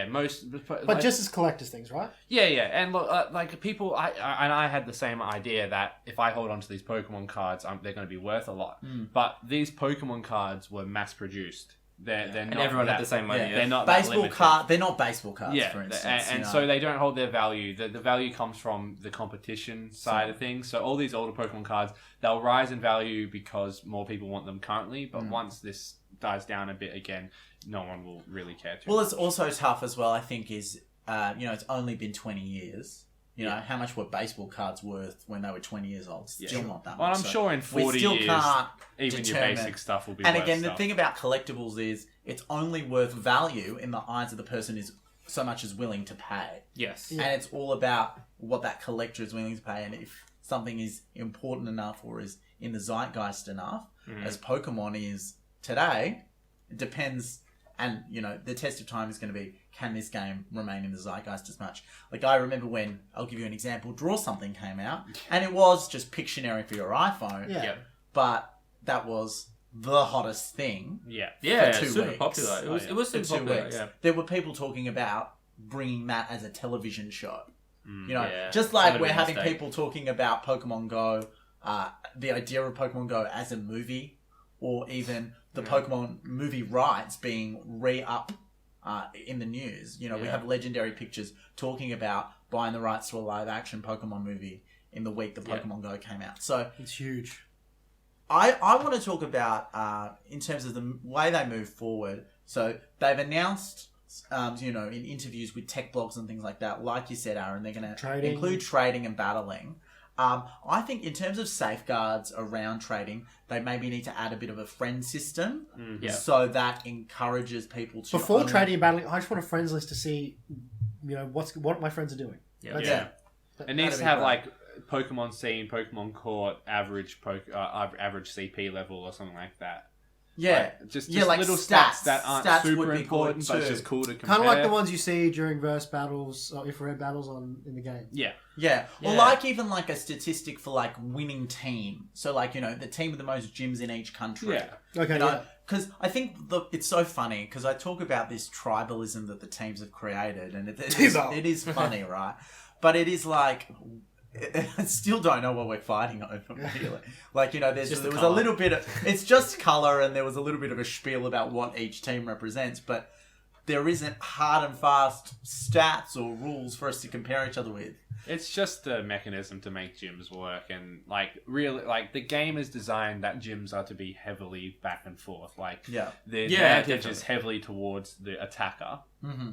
A: Most.
C: but just as collectors things, right?
A: Yeah, and look, people. I had the same idea that if I hold onto these Pokemon cards, they're going to be worth a lot. But these Pokemon cards were mass produced. They're not.
D: And everyone had the same
B: Yeah.
D: idea.
A: They're not that
B: Baseball
A: limited.
B: card. They're not baseball cards,
A: Yeah,
B: for instance.
A: and so they don't hold their value. The value comes from the competition side of things. So all these older Pokemon cards, they'll rise in value because more people want them currently. But once this dies down a bit again, no one will really care too
B: Well,
A: much.
B: it's also tough as well, I think, is, it's only been 20 years. How much were baseball cards worth when they were 20 years old? Still not that much.
A: Well, I'm
B: So
A: sure in 40
B: we still
A: years,
B: can't
A: even your
B: determine.
A: basic stuff will be
B: And
A: worth
B: again,
A: stuff.
B: the thing about collectibles is it's only worth value in the eyes of the person is so much as willing to pay.
D: Yes.
B: And it's all about what that collector is willing to pay. And if something is important enough or is in the zeitgeist enough, as Pokemon is today, it depends. And, the test of time is going to be, can this game remain in the zeitgeist as much? Like, I remember when, I'll give you an example, Draw Something came out, and it was just Pictionary for your iPhone.
C: Yeah.
B: But that was the hottest thing.
A: Yeah.
D: Yeah,
B: For 2
D: super
B: weeks.
D: popular. It was
B: For
D: super
B: 2
D: popular.
B: weeks.
D: Yeah.
B: There were people talking about bringing that as a television show.
D: yeah.
B: Just like
D: That'd
B: we're
D: be a
B: having
D: mistake.
B: people talking about Pokemon Go, the idea of Pokemon Go as a movie, or even the Pokemon movie rights being re-up in the news. We have Legendary Pictures talking about buying the rights to a live-action Pokemon movie in the week that Pokemon Go came out. So
C: It's huge.
B: I want to talk about, in terms of the way they move forward. So they've announced, in interviews with tech blogs and things like that, like you said, Aaron, they're going to include trading and battling. I think in terms of safeguards around trading, they maybe need to add a bit of a friend system so that encourages people to...
C: Before trading and battling, I just want a friends list to see, what my friends are doing.
D: Yeah.
B: Yeah.
A: It needs to have Pokemon Scene, Pokemon Court, average CP level or something like that.
B: Yeah.
A: Just
B: like
A: little stats that aren't
B: Stats
A: super
B: would be
A: important,
B: good
A: but it's
B: too.
A: just cool to compare.
C: Kind of like the ones you see during verse battles or infrared battles in the game.
A: Yeah.
B: Yeah. Or
D: Yeah.
B: even a statistic for winning team. So the team with the most gyms in each country.
A: Yeah.
C: Okay,
B: Because I think it's so funny because I talk about this tribalism that the teams have created, and it is funny, right? But it is I still don't know what we're fighting over, really. There was a little bit of... It's just colour, and there was a little bit of a spiel about what each team represents, but there isn't hard and fast stats or rules for us to compare each other with.
A: It's just the mechanism to make gyms work, and really, the game is designed that gyms are to be heavily back and forth. The advantage is heavily towards the attacker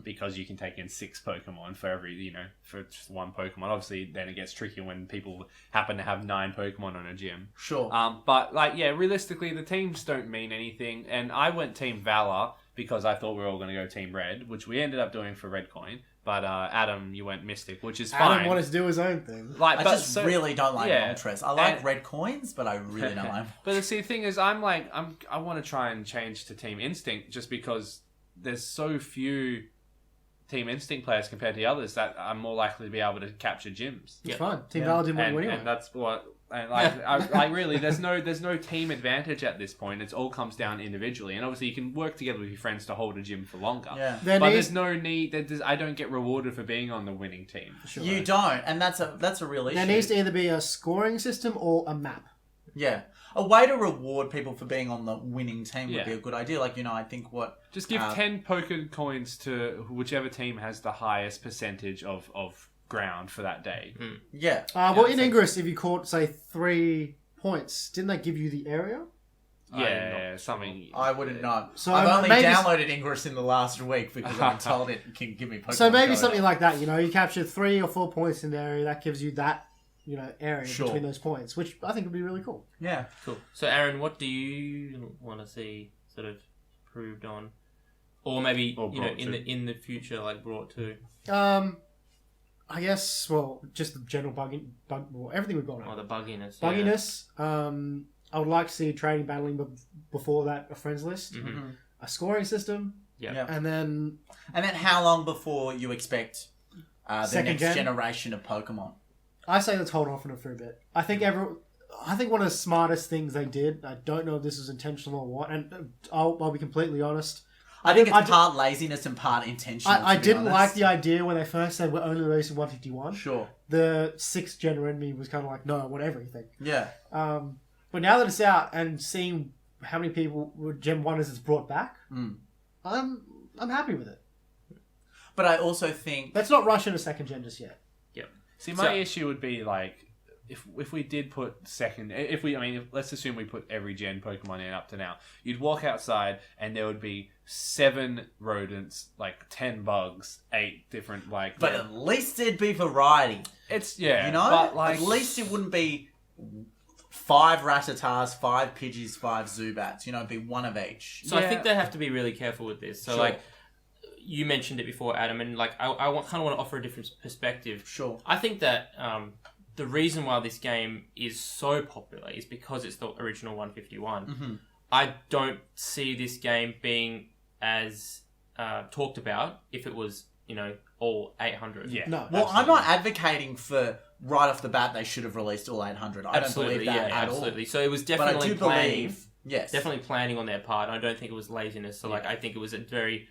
A: because you can take in 6 Pokemon for every, for just one Pokemon. Obviously, then it gets tricky when people happen to have 9 Pokemon on a gym.
B: Sure.
A: But realistically, the teams don't mean anything, and I went Team Valor because I thought we were all going to go Team Red, which we ended up doing for Red Coin. But Adam, you went Mystic, which is fine.
C: Adam wanted to do his own thing.
B: I really don't like Moltres. I like red coins, but I really don't like.
A: But see, the thing is, I want to try and change to Team Instinct just because there's so few Team Instinct players compared to the others that are more likely to be able to capture gyms.
C: It's fine. Team Valor didn't win anyway.
A: And that's what. And really, there's no team advantage at this point. It all comes down individually, and obviously you can work together with your friends to hold a gym for longer.
B: Yeah.
A: There's no need. I don't get rewarded for being on the winning team.
B: Sure. You don't, and that's a real issue.
C: There needs to either be a scoring system or a map.
B: Yeah. A way to reward people for being on the winning team would be a good idea. I think
A: just give 10 Poké coins to whichever team has the highest percentage of ground for that day.
B: Yeah.
C: In Ingress, if you caught, say, 3 points, didn't they give you the area?
A: Yeah, something.
B: I wouldn't know.
C: So
B: I've only downloaded Ingress in the last week because I've been told it can give me Pokemon.
C: So maybe something like that, you capture 3 or 4 points in the area, that gives you that, area between those points, which I think would be really cool.
B: Yeah.
D: Cool. So Aaron, what do you want to see sort of proved on? Or maybe, in the future, brought to?
C: I guess, just the general everything we've got now.
D: Oh, the bugginess.
C: Bugginess. I would like to see training battling before that, a friends list.
D: Mm-hmm.
C: A scoring system.
D: Yeah.
C: And then
B: how long before you expect the next generation of Pokemon?
C: I say let's hold off on it for a bit. I think one of the smartest things they did, I don't know if this was intentional or what, and I'll be completely honest,
B: I think it's part laziness and part intentional.
C: I didn't like the idea when they first said we're only releasing 151.
B: Sure.
C: The 6th gen in me was kind of like, no, I want everything.
B: Yeah.
C: But now that it's out and seeing how many people Gen 1 it's brought back, I'm happy with it.
B: But I also think...
C: Let's not rush into 2nd gen just yet.
A: Yep. See, my issue would be if we did put let's assume we put every gen Pokemon in up to now, you'd walk outside and there would be 7 rodents, 10 bugs, 8 different
B: But at least there'd be variety.
A: It's
B: but at least it wouldn't be 5 Rattatas, 5 Pidgeys, 5 Zubats. It'd be 1 of each.
D: So I think they have to be really careful with this. So you mentioned it before, Adam, and I kind of want to offer a different perspective.
B: Sure.
D: I think that the reason why this game is so popular is because it's the original 151.
B: Mm-hmm.
D: I don't see this game being as talked about if it was, all 800.
A: Yeah.
C: No.
B: Well, I'm not advocating for right off the bat they should have released all 800. I don't believe that at all.
D: Absolutely. So it was
B: But I
D: definitely
B: do believe, yes.
D: definitely planning on their part. I don't think it was laziness. So I think it was a very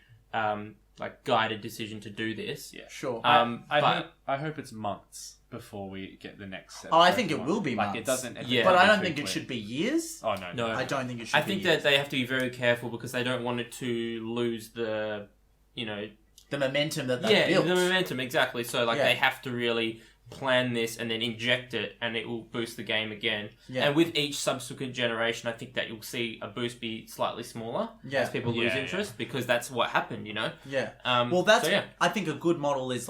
D: guided decision to do this.
B: Yeah, sure.
A: I hope it's months before we get the next set.
B: I think it will be months.
A: It doesn't.
B: But I don't think it should be years.
A: Oh no.
B: I don't think it should.
D: I think that they have to be very careful because they don't want it to lose the,
B: the momentum that they built.
D: The momentum exactly. So they have to really plan this and then inject it, and it will boost the game again.
B: Yeah.
D: And with each subsequent generation, I think that you'll see a boost be slightly smaller as people lose interest because that's what happened,
B: Yeah.
D: That's
B: I think a good model is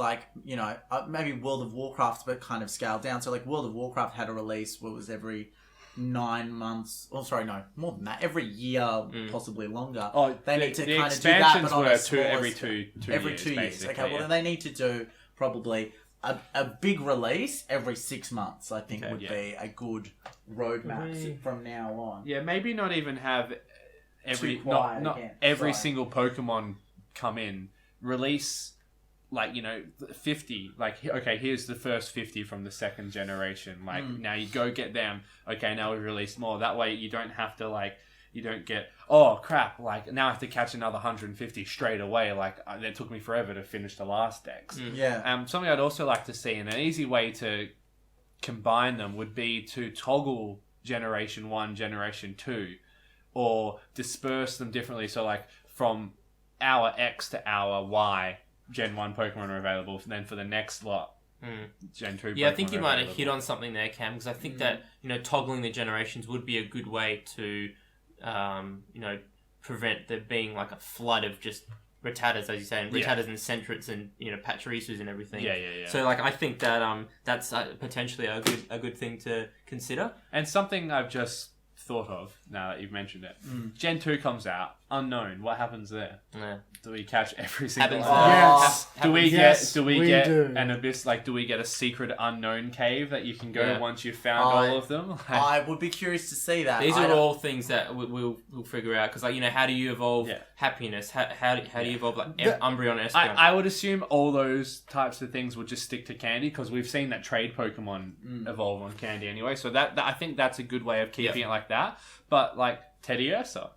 B: maybe World of Warcraft, but kind of scaled down. So World of Warcraft had a release what was every 9 months. Oh, sorry, no, more than that. Every year, possibly longer.
A: Oh,
B: they need to kind of do that, but on
A: every two years.
B: Okay, well then they need to do probably a big release every 6 months. I think would be a good roadmap from now on.
A: Yeah, maybe not even have every single Pokemon come in. Release 50. Okay, here's the first 50 from the 2nd generation. Now you go get them. Okay, now we release more. That way you don't have to you don't get, oh crap, now I have to catch another 150 straight away. It took me forever to finish the last decks.
B: Yeah.
A: Something I'd also like to see, and an easy way to combine them would be to toggle Generation 1, Generation 2, or disperse them differently. So from hour X to hour Y Gen 1 Pokemon are available. Then for the next lot, Gen 2
D: Yeah,
A: Pokemon
D: I think you
A: are
D: might have
A: available.
D: hit on something there, Cam, because I think that, toggling the generations would be a good way to, prevent there being like a flood of just Rattatas, as you say, and Rattatas and Sentrets and, Pachirisus and everything.
A: Yeah.
D: So, like, I think that that's potentially a good thing to consider.
A: And something I've just thought of now that you've mentioned it. Gen 2 comes out, unknown. What happens there?
D: Yeah.
A: Do we catch every single
D: Happens.
A: one?
C: Yes.
A: Do we
C: Yes,
A: get
C: we do.
A: an abyss? Like, do we get a secret unknown cave that you can go once you've found all of them? Like,
B: I would be curious to see that.
D: These are all things that we'll figure out, because, like, how do you evolve happiness? How do you evolve, like, Umbreon and Espeon?
A: I would assume all those types of things would just stick to Candy, because we've seen that trade Pokemon evolve on Candy anyway. So that I think that's a good way of keeping it like that. But like Teddiursa,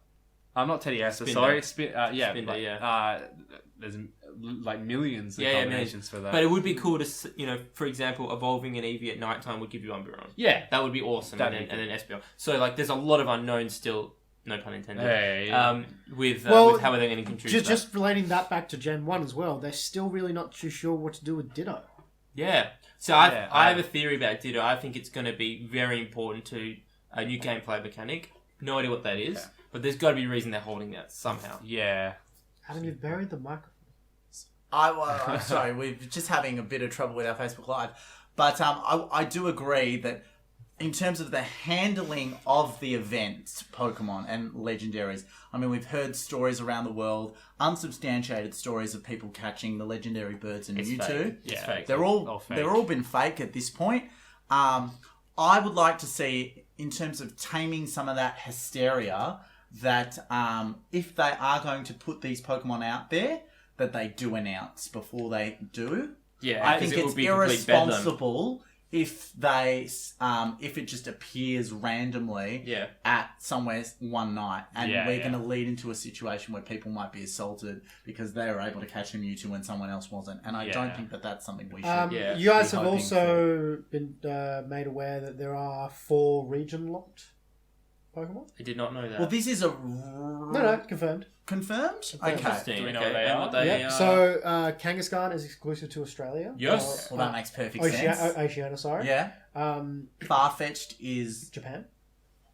A: I'm not Teddiursa. Sorry, Spinda, there's like millions of combinations for that.
D: But it would be cool to, for example, evolving an Eevee at nighttime would give you Umbreon.
A: Yeah,
D: that would be awesome.
A: That'd
D: And then Espeon. So like, there's a lot of unknowns still. No pun intended.
A: Hey.
D: With how are they going to contribute?
C: Just relating that back to Gen 1 as well, they're still really not too sure what to do with Ditto.
D: Yeah. So I have a theory about Ditto. I think it's going to be very important to a new gameplay mechanic. No idea what that is, but there's got to be a reason they're holding that somehow.
A: Yeah.
C: Adam, you've buried the microphone.
B: I'm sorry, we're just having a bit of trouble with our Facebook Live. But I do agree that in terms of the handling of the events, Pokemon and Legendaries, I mean, we've heard stories around the world, unsubstantiated stories of people catching the legendary birds and Mewtwo.
D: Fake. It's fake.
B: They're all been fake at this point. I would like to see, in terms of taming some of that hysteria, that if they are going to put these Pokemon out there, that they do announce before they do.
D: Yeah,
B: I think it's irresponsible if it just appears randomly at somewhere one night, and we're going to lead into a situation where people might be assaulted because they were able to catch a Mewtwo when someone else wasn't, and I don't think that that's something we should.
C: You guys have also been made aware that there are 4 region locked Pokemon.
D: I did not know that.
B: Well, this is a
C: no, confirmed.
B: Confirmed? Okay.
D: Interesting.
A: Do we know what they are?
C: So Kangaskhan is exclusive to Australia.
D: Yes.
B: Well, that makes perfect sense.
C: Oceania, sorry.
B: Yeah. Farfetch'd is
C: Japan.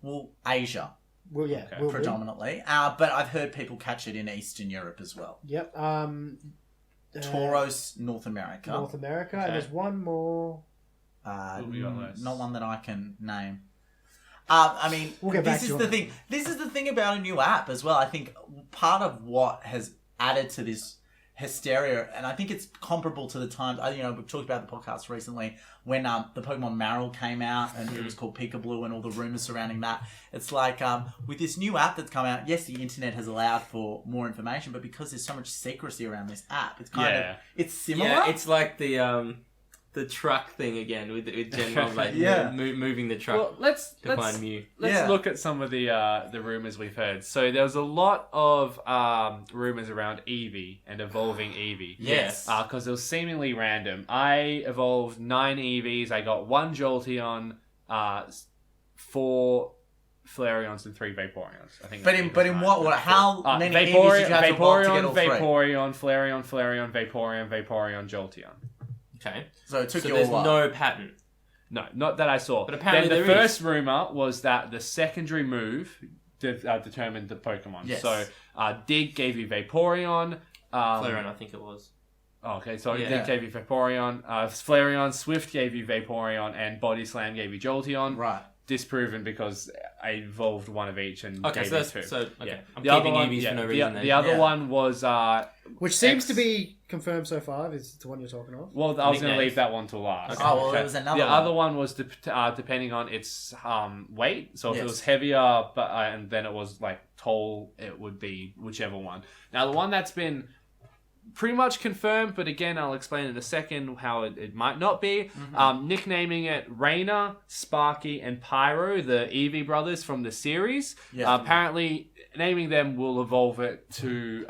B: Well, Asia.
C: Well, yeah,
A: Okay.
B: Predominantly. But I've heard people catch it in Eastern Europe as well.
C: Yep.
B: Tauros, North America.
C: North America, and there's one more.
B: Not one that I can name. I mean,
C: we'll get back
B: this
C: to
B: is the thing. This is the thing about a new app as well. I think part of what has added to this hysteria, and I think it's comparable to the times. We've talked about the podcast recently when the Pokemon Marill came out and it was called Peekaboo and all the rumors surrounding that. It's like with this new app that's come out. Yes, the internet has allowed for more information, but because there's so much secrecy around this app, it's kind of it's similar.
D: Yeah, it's like the truck thing again with Gen 1, like moving the truck.
A: Well, let's
D: find Mew.
A: Let's look at some of the rumors we've heard. So there was a lot of rumors around Eevee and evolving Eevee.
B: Yes.
A: Because it was seemingly random. I evolved 9 Eevees. I got 1 Jolteon, 4 Flareons and 3 Vaporeons. I think.
B: But in what? How many Eevees did you have to evolve to get all 3?
A: Vaporeon, Flareon, Vaporeon, Jolteon.
D: Okay.
B: So it took you
D: there's
B: a while.
D: no pattern.
A: No, not that I saw.
D: But apparently
A: then the
D: there
A: first rumor was that the secondary move determined the Pokemon.
B: Yes.
A: So Dig gave you Vaporeon.
D: Flareon, I think it was.
A: Oh, okay, so
D: Yeah.
A: Dig gave you Vaporeon. Flareon, Swift gave you Vaporeon, and Body Slam gave you Jolteon.
B: Right.
A: Disproven because I evolved 1 of each and
D: Okay,
A: gave
D: so
A: you 2.
D: So okay, I'm
A: The other
D: keeping
A: one,
D: Eevees for no reason.
A: the other one was
C: which seems to be confirmed so far. Is the one you're talking of?
A: well, I was going to
D: Nicknames.
A: leave that one till last.
B: Okay. Oh, well, there was another
A: The
B: one.
A: other one was depending on its weight. So if it was heavier, and then it was like tall, it would be whichever one. Now the one that's been pretty much confirmed, but again, I'll explain in a second how it might not be. Nicknaming it Raina, Sparky, and Pyro, the Eevee brothers from the series.
B: Yes.
A: Apparently, naming them will evolve it to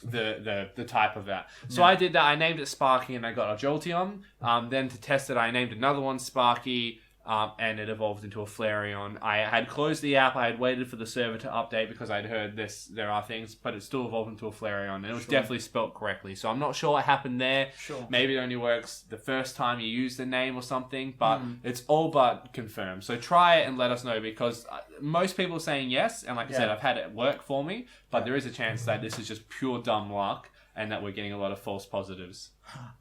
A: the type of that. So I did that. I named it Sparky, and I got a Jolteon. Then to test it, I named another one Sparky. and it evolved into a Flareon. I had closed the app. I had waited for the server to update because I'd heard there are things, but it still evolved into a Flareon, and it was definitely spelt correctly. So I'm not sure what happened there.
B: Sure.
A: Maybe it only works the first time you use the name or something, but it's all but confirmed. So try it and let us know, because most people are saying yes, and like I said, I've had it work for me, but there is a chance that this is just pure dumb luck and that we're getting a lot of false positives.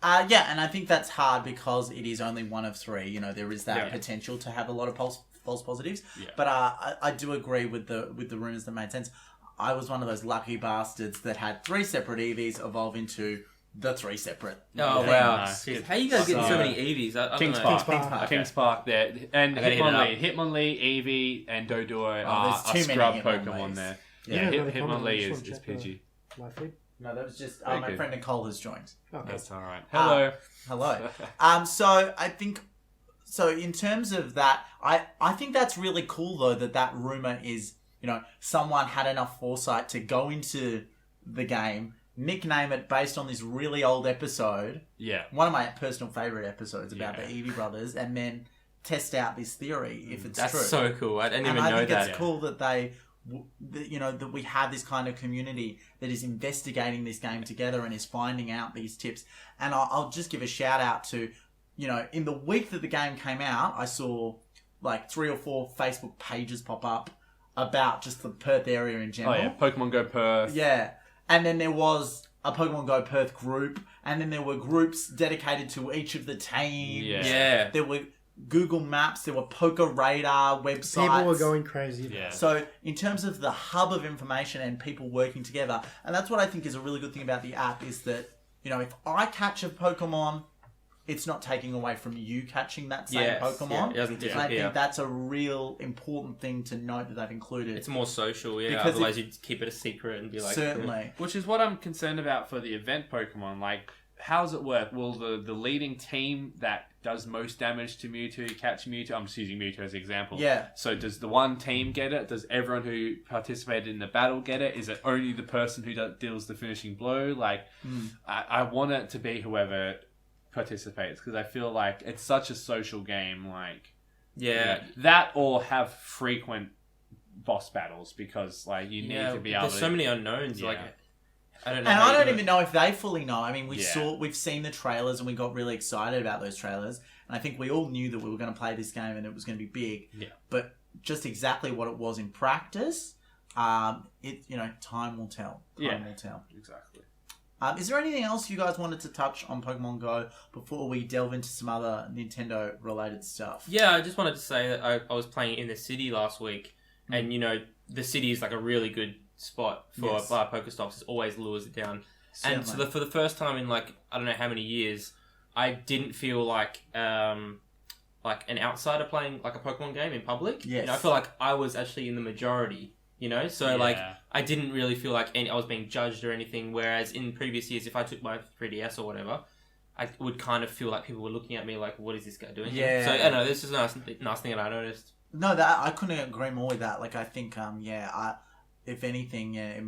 B: And I think that's hard because it is only one of 3. You know, there is that potential to have a lot of false positives. Yeah. But I do agree with the rumors that made sense. I was one of those lucky bastards that had 3 separate Eevees evolve into the 3 separate.
D: Oh,
B: things.
D: wow. How you guys getting so many Eevees? I
A: Kings
D: don't know.
A: Park. Kings Park there. And Hitmonlee, Eevee, and Doduo are scrub Pokemon there. Yeah, Hitmonlee is Pidgey.
C: Live feed?
B: No, that was just my friend Nicole has joined.
C: Okay.
A: That's all right. Hello.
B: Hello. So I think, in terms of that, I think that's really cool though that rumor is, you know, someone had enough foresight to go into the game, nickname it based on this really old episode.
A: Yeah.
B: One of my personal favorite episodes about the Eevee brothers, and then test out this theory if it's true.
D: That's so cool. I didn't even know that.
B: I think it's cool that that we have this kind of community that is investigating this game together and is finding out these tips. And I'll just give a shout out to, you know, in the week that the game came out, I saw like 3 or 4 Facebook pages pop up about just the Perth area in general.
A: Oh yeah, Pokemon Go Perth.
B: Yeah. And then there was a Pokemon Go Perth group, and then there were groups dedicated to each of the teams.
D: Yeah.
B: There were Google Maps, there were Poker Radar websites.
C: People were going crazy.
A: Yeah.
B: So in terms of the hub of information and people working together, and that's what I think is a really good thing about the app, is that, you know, if I catch a Pokemon, it's not taking away from you catching that same Pokemon.
D: Yeah, it doesn't
B: and I think that's a real important thing to note that they've included.
D: It's more social,
B: Because
D: otherwise you'd keep it a secret and be like...
B: Certainly.
A: Which is what I'm concerned about for the event Pokemon. Like, how does it work? Will the leading team that does most damage to Mewtwo catch Mewtwo? I'm just using Mewtwo as an example.
B: Yeah.
A: So does the one team get it? Does everyone who participated in the battle get it? Is it only the person who deals the finishing blow? Like, I want it to be whoever participates, because I feel like it's such a social game. Like, that or have frequent boss battles, because like you need to be able
D: there's so many unknowns. Like, I don't know.
B: And I don't even know if they fully know. I mean, we've seen the trailers and we got really excited about those trailers. And I think we all knew that we were going to play this game and it was going to be big.
A: Yeah.
B: But just exactly what it was in practice, time will tell. Time will tell.
A: Exactly.
B: Is there anything else you guys wanted to touch on Pokemon Go before we delve into some other Nintendo-related stuff?
D: Yeah, I just wanted to say that I was playing in the city last week, and, you know, the city is like a really good spot for Pokestops. It always lures it down. Certainly. And so for the first time in, like, I don't know how many years, I didn't feel like an outsider playing, like, a Pokemon game in public.
B: Yes.
D: You know, I feel like I was actually in the majority. You know, so like I didn't really feel like I was being judged or anything. Whereas in previous years, if I took my 3DS or whatever, I would kind of feel like people were looking at me like, "What is this guy doing?"
B: Yeah.
D: So I don't know. This is a nice thing that I noticed.
B: No, I couldn't agree more with that. Like, I think, if anything, it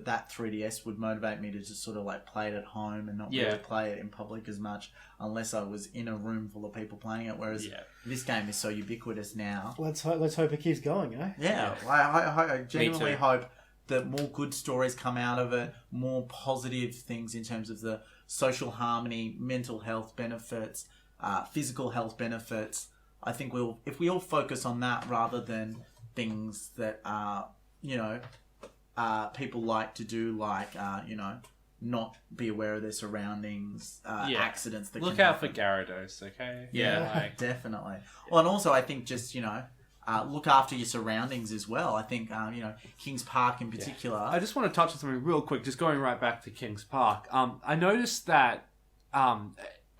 B: that 3DS would motivate me to just sort of like play it at home and not really play it in public as much, unless I was in a room full of people playing it. Whereas this game is so ubiquitous now.
C: Let's hope it keeps going, eh?
B: Yeah. I genuinely hope that more good stories come out of it, more positive things in terms of the social harmony, mental health benefits, physical health benefits. I think if we all focus on that rather than things that people like to do, like not be aware of their surroundings, accidents that
A: look
B: can
A: out
B: happen.
A: for Gyarados, okay?
B: Definitely. Well, and also I think just look after your surroundings as well. I think Kings Park in particular.
A: I just want to touch on something real quick, just going right back to Kings Park. I noticed that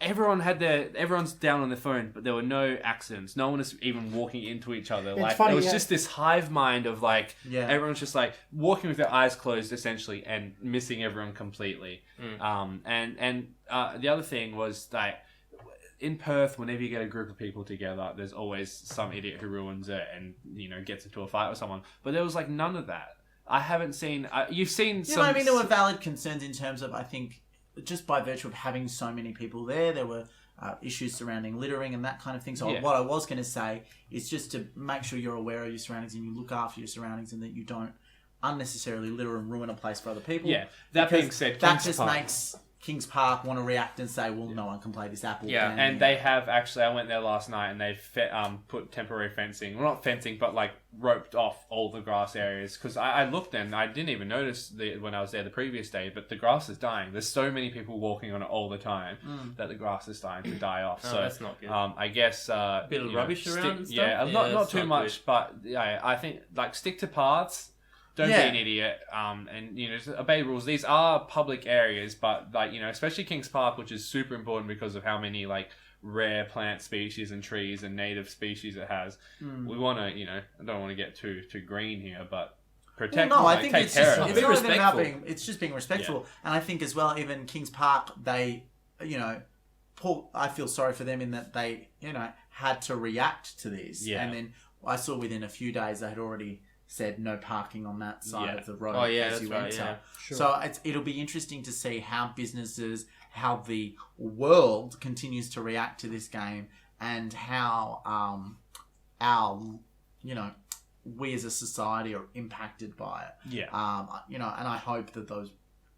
A: everyone's down on their phone, but there were no accidents. No one is even walking into each other. Like,
C: funny,
A: it was just this hive mind of like everyone's just like walking with their eyes closed essentially and missing everyone completely. And the other thing was like, in Perth, whenever you get a group of people together, there's always some idiot who ruins it and gets into a fight with someone. But there was like none of that. I haven't seen. You've seen some.
B: I mean, there were valid concerns in terms of, I think, just by virtue of having so many people there were issues surrounding littering and that kind of thing. So
A: Yeah.
B: what I was going to say is just to make sure you're aware of your surroundings and you look after your surroundings and that you don't unnecessarily litter and ruin a place for other people.
A: Yeah. That being
B: Because
A: said,
B: that
A: Kings
B: just
A: Park-
B: makes Kings Park want to react and say, well, no one can play this apple.
D: Yeah,
B: then,
A: And
B: you
A: they
B: know.
A: have actually. I went there last night, and they've put temporary fencing. Well, not fencing, but like roped off all the grass areas. Because I looked and I didn't even notice when I was there the previous day. But the grass is dying. There's so many people walking on it all the time that the grass is starting to die off.
D: Oh,
A: So
D: that's not good.
A: I guess a
D: bit of rubbish around and stuff?
A: Yeah,
D: Yeah,
A: not
D: that's
A: too
D: not
A: much, but yeah, I think like stick to paths. Don't
B: Yeah.
A: be an idiot, and just obey rules. These are public areas, but especially Kings Park, which is super important because of how many like rare plant species and trees and native species it has. We want to, I don't want to get too green here, but protect.
B: Well, no, I
A: like,
B: think
A: take
B: it's
A: care
B: just
A: of
B: it's
A: it.
B: not even about
D: respectful.
B: being. It's just being respectful, and I think as well, even Kings Park, they, I feel sorry for them in that they, had to react to this,
A: Yeah.
B: and then I saw within a few days they had already said no parking on that side
A: Yeah.
B: of the road.
D: Oh, yeah,
B: as
D: that's
B: you
D: right,
B: enter.
D: yeah.
C: Sure.
B: So it'll be interesting to see how businesses, how the world continues to react to this game, and how we as a society are impacted by it.
A: Yeah,
B: And I hope that those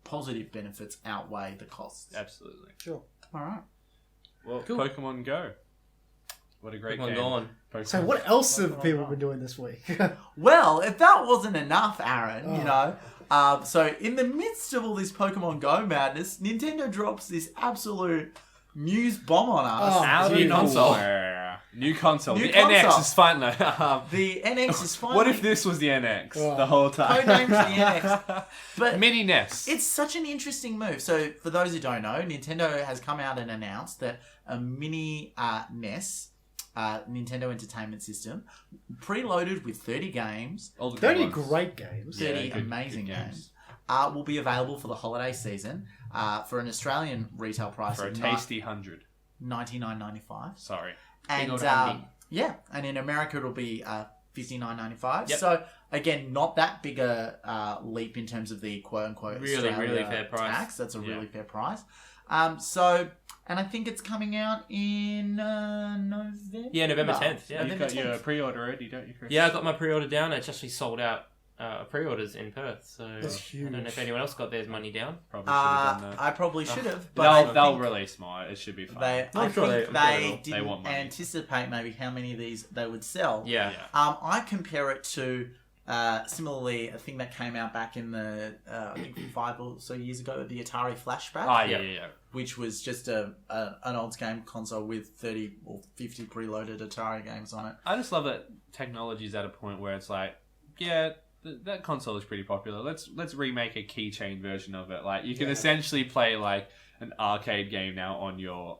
B: positive benefits outweigh the costs.
A: absolutely.
C: Sure.
B: All right.
A: Well,
D: Cool.
A: Pokemon Go. What a great
D: Pokemon
A: game.
D: Go on.
A: Pokemon.
C: So what else have people been doing this week?
B: Well, if that wasn't enough, Aaron, so in the midst of all this Pokemon Go madness, Nintendo drops this absolute news bomb on us.
C: Oh,
A: Out of
D: New console.
A: nowhere. New console.
B: New
A: The
B: console.
A: NX is finally.
B: The NX is finally...
A: What if this was the NX
C: Oh.
A: the whole time?
B: Codenamed the NX. But
A: Mini NES.
B: it's such an interesting move. So, for those who don't know, Nintendo has come out and announced that a mini NES, Nintendo Entertainment System, preloaded with 30 games,
A: All the
C: 30
A: good ones.
C: great games.
B: 30
A: Yeah, good
B: amazing
A: games.
B: games, will be available for the holiday season for an Australian retail price
A: For a
B: of
A: tasty 100.
B: $99.95.
A: Sorry.
B: And
D: old handy.
B: and in America it'll be $59.95.
D: Yep.
B: So again, not that big a leap in terms of the quote unquote
D: Really,
B: Australia
D: really fair price.
B: tax. That's a
A: Yeah.
B: really fair price. And I think it's coming out in November.
D: Yeah, November 10th, yeah.
A: You've
B: November
A: got your
B: 10th.
A: pre-order already, don't you, Chris?
D: Yeah, I got my pre-order down. It's actually sold out pre-orders in Perth. So
C: That's
D: I don't know if
C: huge.
D: anyone else got theirs money down.
A: Probably should have done that.
B: I probably should have, but I
A: They'll
B: think
A: release more. It should be fine.
B: I
D: I'm sure
B: think
D: they- I'm sure they
B: they
D: will.
A: They
B: didn't
A: want money.
B: anticipate maybe how many of these they would sell.
D: Yeah.
A: Yeah.
B: I compare it to similarly a thing that came out back in the I think 5 or so years ago, the Atari Flashback,
A: Ah, yeah.
B: which was just an old game console with 30 or 50 preloaded Atari games on it.
A: I just love that technology's at a point where it's like, yeah, that console is pretty popular. Let's remake a keychain version of it. Like you can essentially play like an arcade game now on your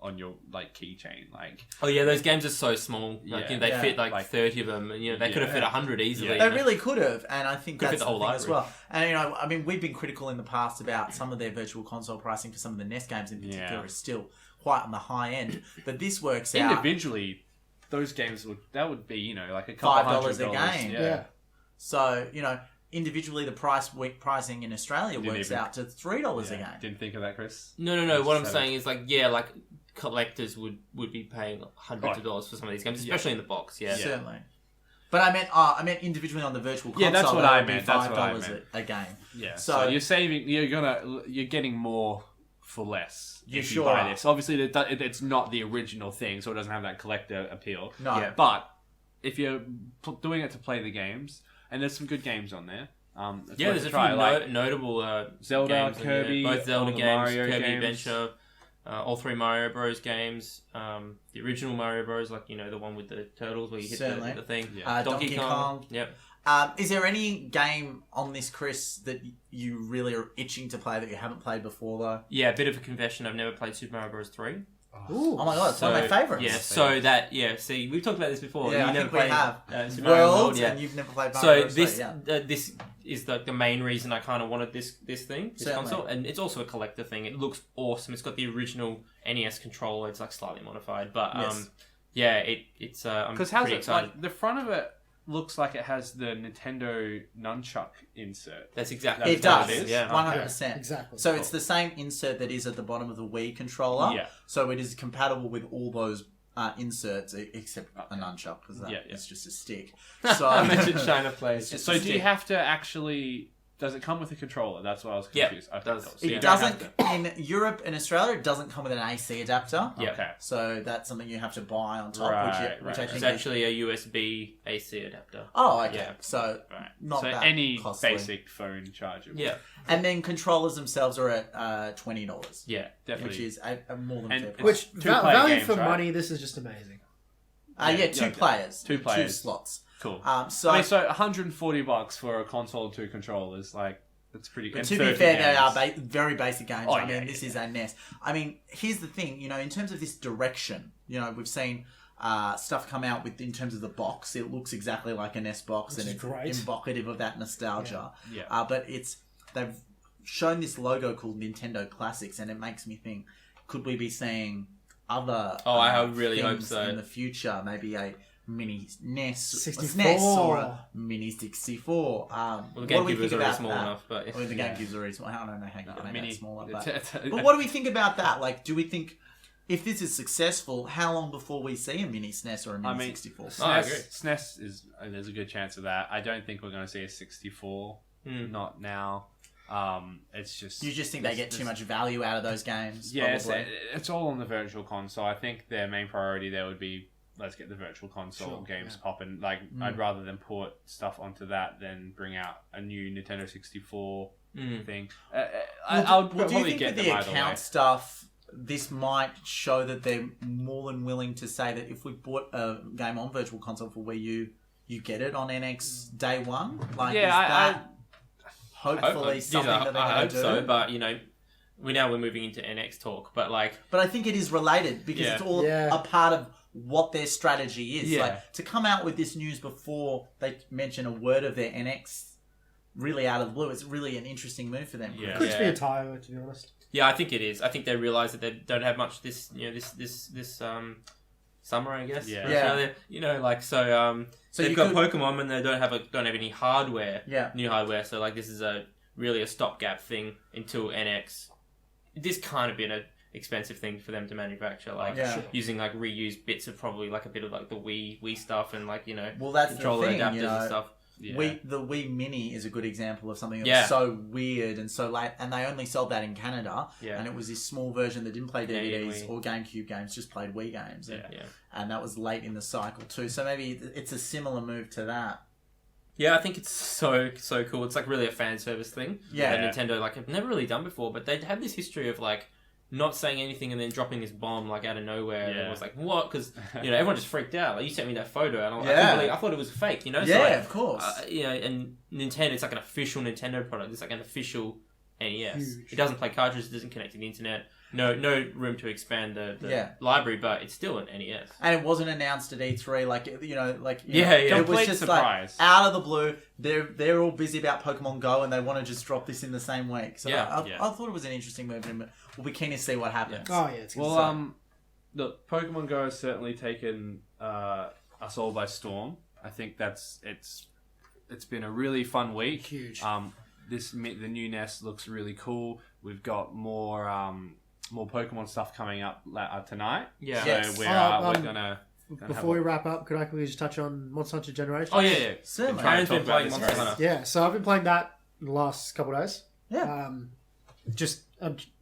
A: like keychain. Like
D: Oh yeah, those games are so small. Like
A: Yeah.
D: they
B: Yeah.
D: fit like
A: Like-
D: 30 of them, and they could have fit 100 easily.
B: They really could have, and I think
D: Could fit
B: that's
D: the whole
B: the thing as
D: library.
B: well. And we've been critical in the past about some of their virtual console pricing for some of the NES games in particular
A: Yeah.
B: is still quite on the high end. But this works out
A: individually, those games would be like a couple
B: $5 a
A: $100.
B: game.
C: Yeah.
B: So, individually the pricing in Australia
A: Didn't
B: works
A: even-
B: out to $3 a
A: Yeah.
B: game.
A: Didn't think of that, Chris.
D: No. What I'm
A: So-
D: saying is like collectors would be paying hundreds of dollars for some of these games, especially in the box. Yeah.
B: Certainly. But I meant individually on the virtual console.
A: Yeah, that's what
B: that
A: I
B: would be
A: meant, that's what I
B: $5
A: meant.
B: a game.
A: Yeah.
B: So-
A: So you're saving. You're getting more for less.
B: You
A: if
B: sure
A: you buy
B: are.
A: this. Obviously, it's not the original thing, so it doesn't have that collector appeal.
B: No.
D: Yeah.
A: But if you're doing it to play the games, and there's some good games on there. It's
D: Yeah,
A: worth
D: there's a
A: try.
D: few
A: Like
D: notable
A: Zelda,
D: games,
A: Kirby,
D: both Zelda
A: all the
D: games,
A: Mario
D: Kirby
A: games.
D: Adventure, all 3 Mario Bros games, the original Mario Bros, like the one with the turtles where you hit
B: Certainly.
D: the thing.
A: Yeah.
B: Donkey Kong.
D: Yep.
B: Is there any game on this, Chris, that you really are itching to play that you haven't played before, though?
D: Yeah, a bit of a confession. I've never played Super Mario Bros. 3.
C: Ooh.
B: Oh my god, it's one of my favourites.
D: Yeah, so see, we've talked about this before.
B: Yeah,
D: You
B: I
D: never
B: think we
D: played,
B: have.
D: Super Mario
B: World,
D: World, yeah.
B: and you've never played Mario
D: So
B: Bros.
D: this
B: 3,
D: this is the main reason I kind of wanted this thing, this
B: Certainly.
D: console, and it's also a collector thing. It looks awesome. It's got the original NES controller. It's like slightly modified, but
B: Yes.
D: yeah, it's I'm
A: Because
D: pretty
A: how's it
D: excited.
A: like the front of it? looks like it has the Nintendo nunchuck insert.
D: That's exactly
B: It does.
D: what it is. Yeah.
B: 100%.
C: Exactly.
B: So it's the same insert that is at the bottom of the Wii controller.
A: Yeah.
B: So it is compatible with all those inserts except a nunchuck because it's just a stick. So
D: I mentioned China Place.
A: So do you have to actually... Does it come with a controller? That's why I was confused.
D: Yeah, it does.
A: Cool. So
B: it
A: you don't have
B: doesn't in Europe and Australia. It doesn't come with an AC adapter.
D: Yeah.
A: Okay.
B: So that's something you have to buy on top,
A: Right,
B: which I think
D: It's actually a USB AC adapter.
B: Oh, okay.
D: Yeah.
B: So
A: Right.
B: not
A: so
B: that
A: any
B: costly.
A: basic phone charger.
D: Yeah.
B: And then controllers themselves are at $20.
A: Yeah, definitely.
B: Which is a more than
A: And
B: fair
A: it's-
B: price.
C: Which
A: Two-player
C: value
A: games,
C: for
A: right?
C: money? This is just amazing.
B: Two players.
A: Two players.
B: 2 slots.
A: Cool.
B: So,
A: I mean, so $140 for a console and 2 controllers, like, that's pretty good.
B: but to be fair, they are very basic games.
A: Oh,
B: I mean,
A: yeah,
B: this
A: yeah.
B: is a NES. I mean, here's the thing. In terms of this direction, we've seen stuff come out in terms of the box. It looks exactly like a NES box,
C: Which
B: and
C: is
B: it's
C: great.
B: evocative of that nostalgia.
A: Yeah.
B: But they've shown this logo called Nintendo Classics, and it makes me think: could we be seeing other?
D: I really hope
B: things
D: so.
B: in the future. Maybe a mini NES,
C: 64.
B: SNES or a mini 64.
D: Well, the
B: what do we
D: GameCube
B: think
D: was already
B: about
D: small
B: that?
D: enough, but
B: I mean, the GameCube's already small. I don't know how you can make
A: mini-
B: that smaller.
A: it's-
B: But what do we think about that? Like, do we think if this is successful, how long before we see a mini SNES or a mini 64?
D: I agree.
A: SNES is... there's a good chance of that. I don't think we're going to see a 64. Not now. It's just...
B: You just think they get too much value out of those games?
A: Yeah,
B: probably?
A: it's all on the Virtual Console. I think their main priority there would be, let's get the Virtual Console games popping. Like, I'd rather than port stuff onto that than bring out a new Nintendo 64 thing. I would
B: do you
A: probably
B: think
A: get
B: with
A: them
B: the
A: either
B: account
A: way.
B: stuff, this might show that they're more than willing to say that if we bought a game on Virtual Console for Wii U, you get it on NX day one? Like,
A: Yeah,
B: is that hopefully something that they're
D: I
B: going
D: hope
B: to do?
D: so, but we're moving into NX talk, but
B: But I think it is related because it's all a part of what their strategy is.
A: Yeah.
B: Like, to come out with this news before they mention a word of their NX really out of the blue, it's really an interesting move for them.
A: Yeah.
C: Could just be a typo, to be honest.
D: Yeah, I think it is. I think they realise that they don't have much this summer, I guess.
A: Yeah.
D: for
B: Yeah.
D: Australia.
B: So
D: they've
B: you
D: got
B: could-
D: Pokemon and they don't have any hardware.
B: Yeah.
D: New hardware. So this is really a stopgap thing until NX. This kind of been an expensive thing for them to manufacture, using reused bits of probably a bit of the Wii stuff and
B: Well, that's the
D: controller
B: thing,
D: adapters and stuff.
A: Yeah.
B: The Wii Mini is a good example of something that
D: Yeah.
B: was so weird and so late, and they only sold that in Canada.
A: Yeah.
B: And it was this small version that didn't play
D: Canadian
B: DVDs
D: Wii.
B: or GameCube games, just played Wii games. And,
A: Yeah.
B: and that was late in the cycle too. So maybe it's a similar move to that.
D: Yeah, I think it's so cool. It's really a fan service thing.
B: Yeah.
D: That Nintendo have never really done before, but they have this history of not saying anything and then dropping this bomb out of nowhere. And it was what? Because everyone just freaked out. You sent me that photo, and I thought it was fake. So,
B: of course.
D: and Nintendo, it's an official Nintendo product. It's an official NES.
C: Huge.
D: It doesn't play cartridges. It doesn't connect to the internet. No room to expand the library, but it's still an NES.
B: And it wasn't announced at E3,
D: Yeah.
B: It was
A: Complete
B: just
A: surprise.
B: out of the blue. They're all busy about Pokemon Go, and they want to just drop this in the same week. So I thought it was an interesting move, and we'll be keen to see what happens.
C: Oh, yeah. It's good.
A: Well, look, Pokemon Go has certainly taken us all by storm. I think it's been a really fun week.
C: Huge.
A: The new NES looks really cool. We've got more Pokemon stuff coming up tonight.
D: Yeah.
A: So
B: Yes.
A: we're gonna
C: Before we wrap up, could I quickly just touch on Monster Hunter Generations?
D: Oh yeah.
B: Certainly.
D: Karen's been
A: Talk about
D: playing
A: this
D: Monster
A: first.
D: Hunter.
C: Yeah, so I've been playing that the last couple of days.
B: Yeah.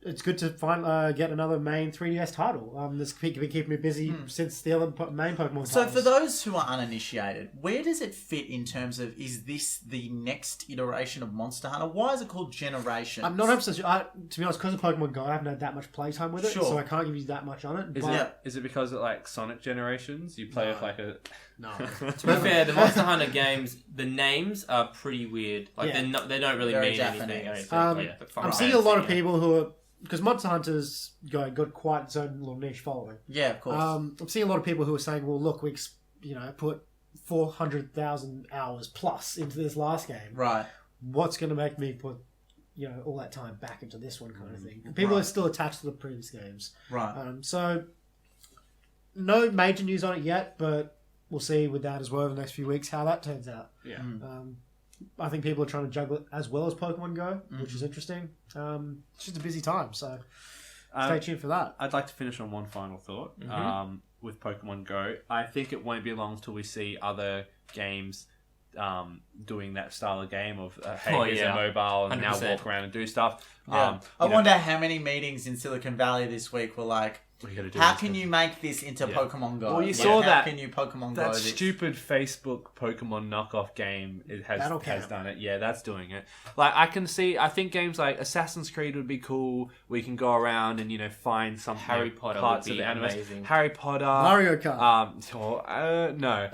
C: It's good to get another main 3DS title. This been keeping me busy since the other main Pokemon
B: So
C: titles.
B: for those who are uninitiated, where does it fit in terms of, is this the next iteration of Monster Hunter? Why is it called Generations?
C: I'm not 100% sure. To be honest, because of Pokemon Go, I haven't had that much playtime with it,
B: Sure.
C: so I can't give you that much on it.
A: Is it because of Sonic Generations? You play with a
C: No.
D: To be fair, the Monster Hunter games, the names are pretty weird.
C: Yeah.
D: they don't really
B: Very
D: mean anything.
B: Japanese.
D: But fun
C: I'm
D: fans,
C: seeing a lot of
D: yeah.
C: people who are, because Monster Hunter's got quite its own little niche following.
B: Yeah, of course.
C: I'm seeing a lot of people who are saying, well, look, we put 400,000 hours plus into this last game.
B: right.
C: What's going to make me put all that time back into this one kind of thing? People are still attached to the previous games.
B: Right.
C: So no major news on it yet, but we'll see with that as well in the next few weeks how that turns out.
A: Yeah.
C: I think people are trying to juggle it as well as Pokemon Go, which is interesting. It's just a busy time, so stay tuned for that.
A: I'd like to finish on one final thought with Pokemon Go. I think it won't be long till we see other games doing that style of game of here's a mobile and 100%. Now walk around and do stuff.
B: I wonder how many meetings in Silicon Valley this week were like, how can you make this into Pokemon Go?
A: Well, you saw that.
B: How can you Pokemon
A: that
B: Go
A: stupid Facebook Pokemon knockoff game has done it. Yeah, that's doing it. Like I think games like Assassin's Creed would be cool. We can go around and find some
D: Harry Potter
A: parts
D: would be
A: of the
D: amazing.
A: Harry Potter,
C: Mario Kart.
A: No.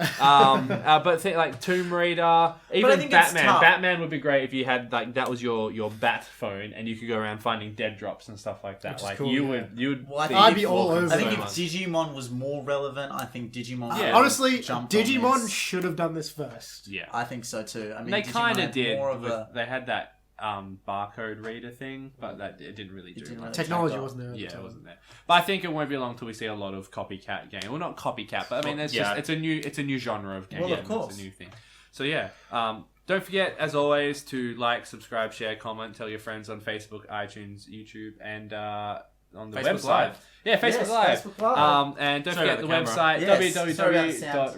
A: But think like Tomb Raider, even Batman. Batman would be great if you had like that was your bat phone and you could go around finding dead drops and stuff like that.
C: Which
A: like
C: cool,
A: you would.
C: I'd be all over.
B: I think if Digimon was more relevant, I think Digimon.
A: Yeah.
C: Honestly,
B: jumped
C: Digimon should have done this first.
A: Yeah,
B: I think so too. I mean,
A: they kind of did.
B: More of
A: They had that barcode reader thing, but it didn't really do much.
C: Technology wasn't there.
A: Yeah, it wasn't there. But I think it won't be long till we see a lot of copycat game. Well, not copycat, but I mean, it's a new genre of game.
B: Well, of course,
A: it's a new thing. So yeah. Don't forget, as always, to like, subscribe, share, comment, tell your friends on Facebook, iTunes, YouTube, and on the
D: Facebook
A: website.
D: Live.
A: Yeah, Facebook Live.
B: Facebook Live.
A: And don't
D: Sorry
A: forget the
D: about the
A: website,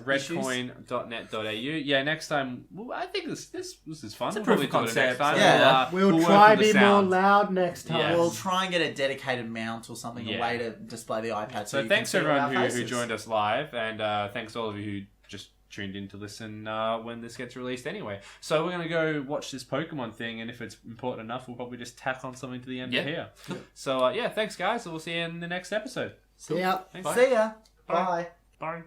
B: www.redcoin.net.au.
A: Yeah, next time, I think this is fun.
D: It's a
A: We'll
D: proof
A: probably
D: of
A: do it
D: concept.
A: next time.
B: Yeah.
C: We'll
A: work
C: try to
A: with the
C: be more
A: sound.
C: loud next time.
A: Yes.
B: We'll try and get a dedicated mount or something, a way to display the iPad.
A: So
B: you
A: thanks
B: can see
A: everyone
B: our
A: who
B: faces.
A: joined us live, and thanks to all of you who just tuned in to listen when this gets released anyway. So we're going to go watch this Pokemon thing, and if it's important enough, we'll probably just tack on something to the end of here. So thanks guys, and we'll see you in the next episode.
C: See ya.
A: Thanks.
B: See ya.
A: Bye.
B: Bye.
A: Bye.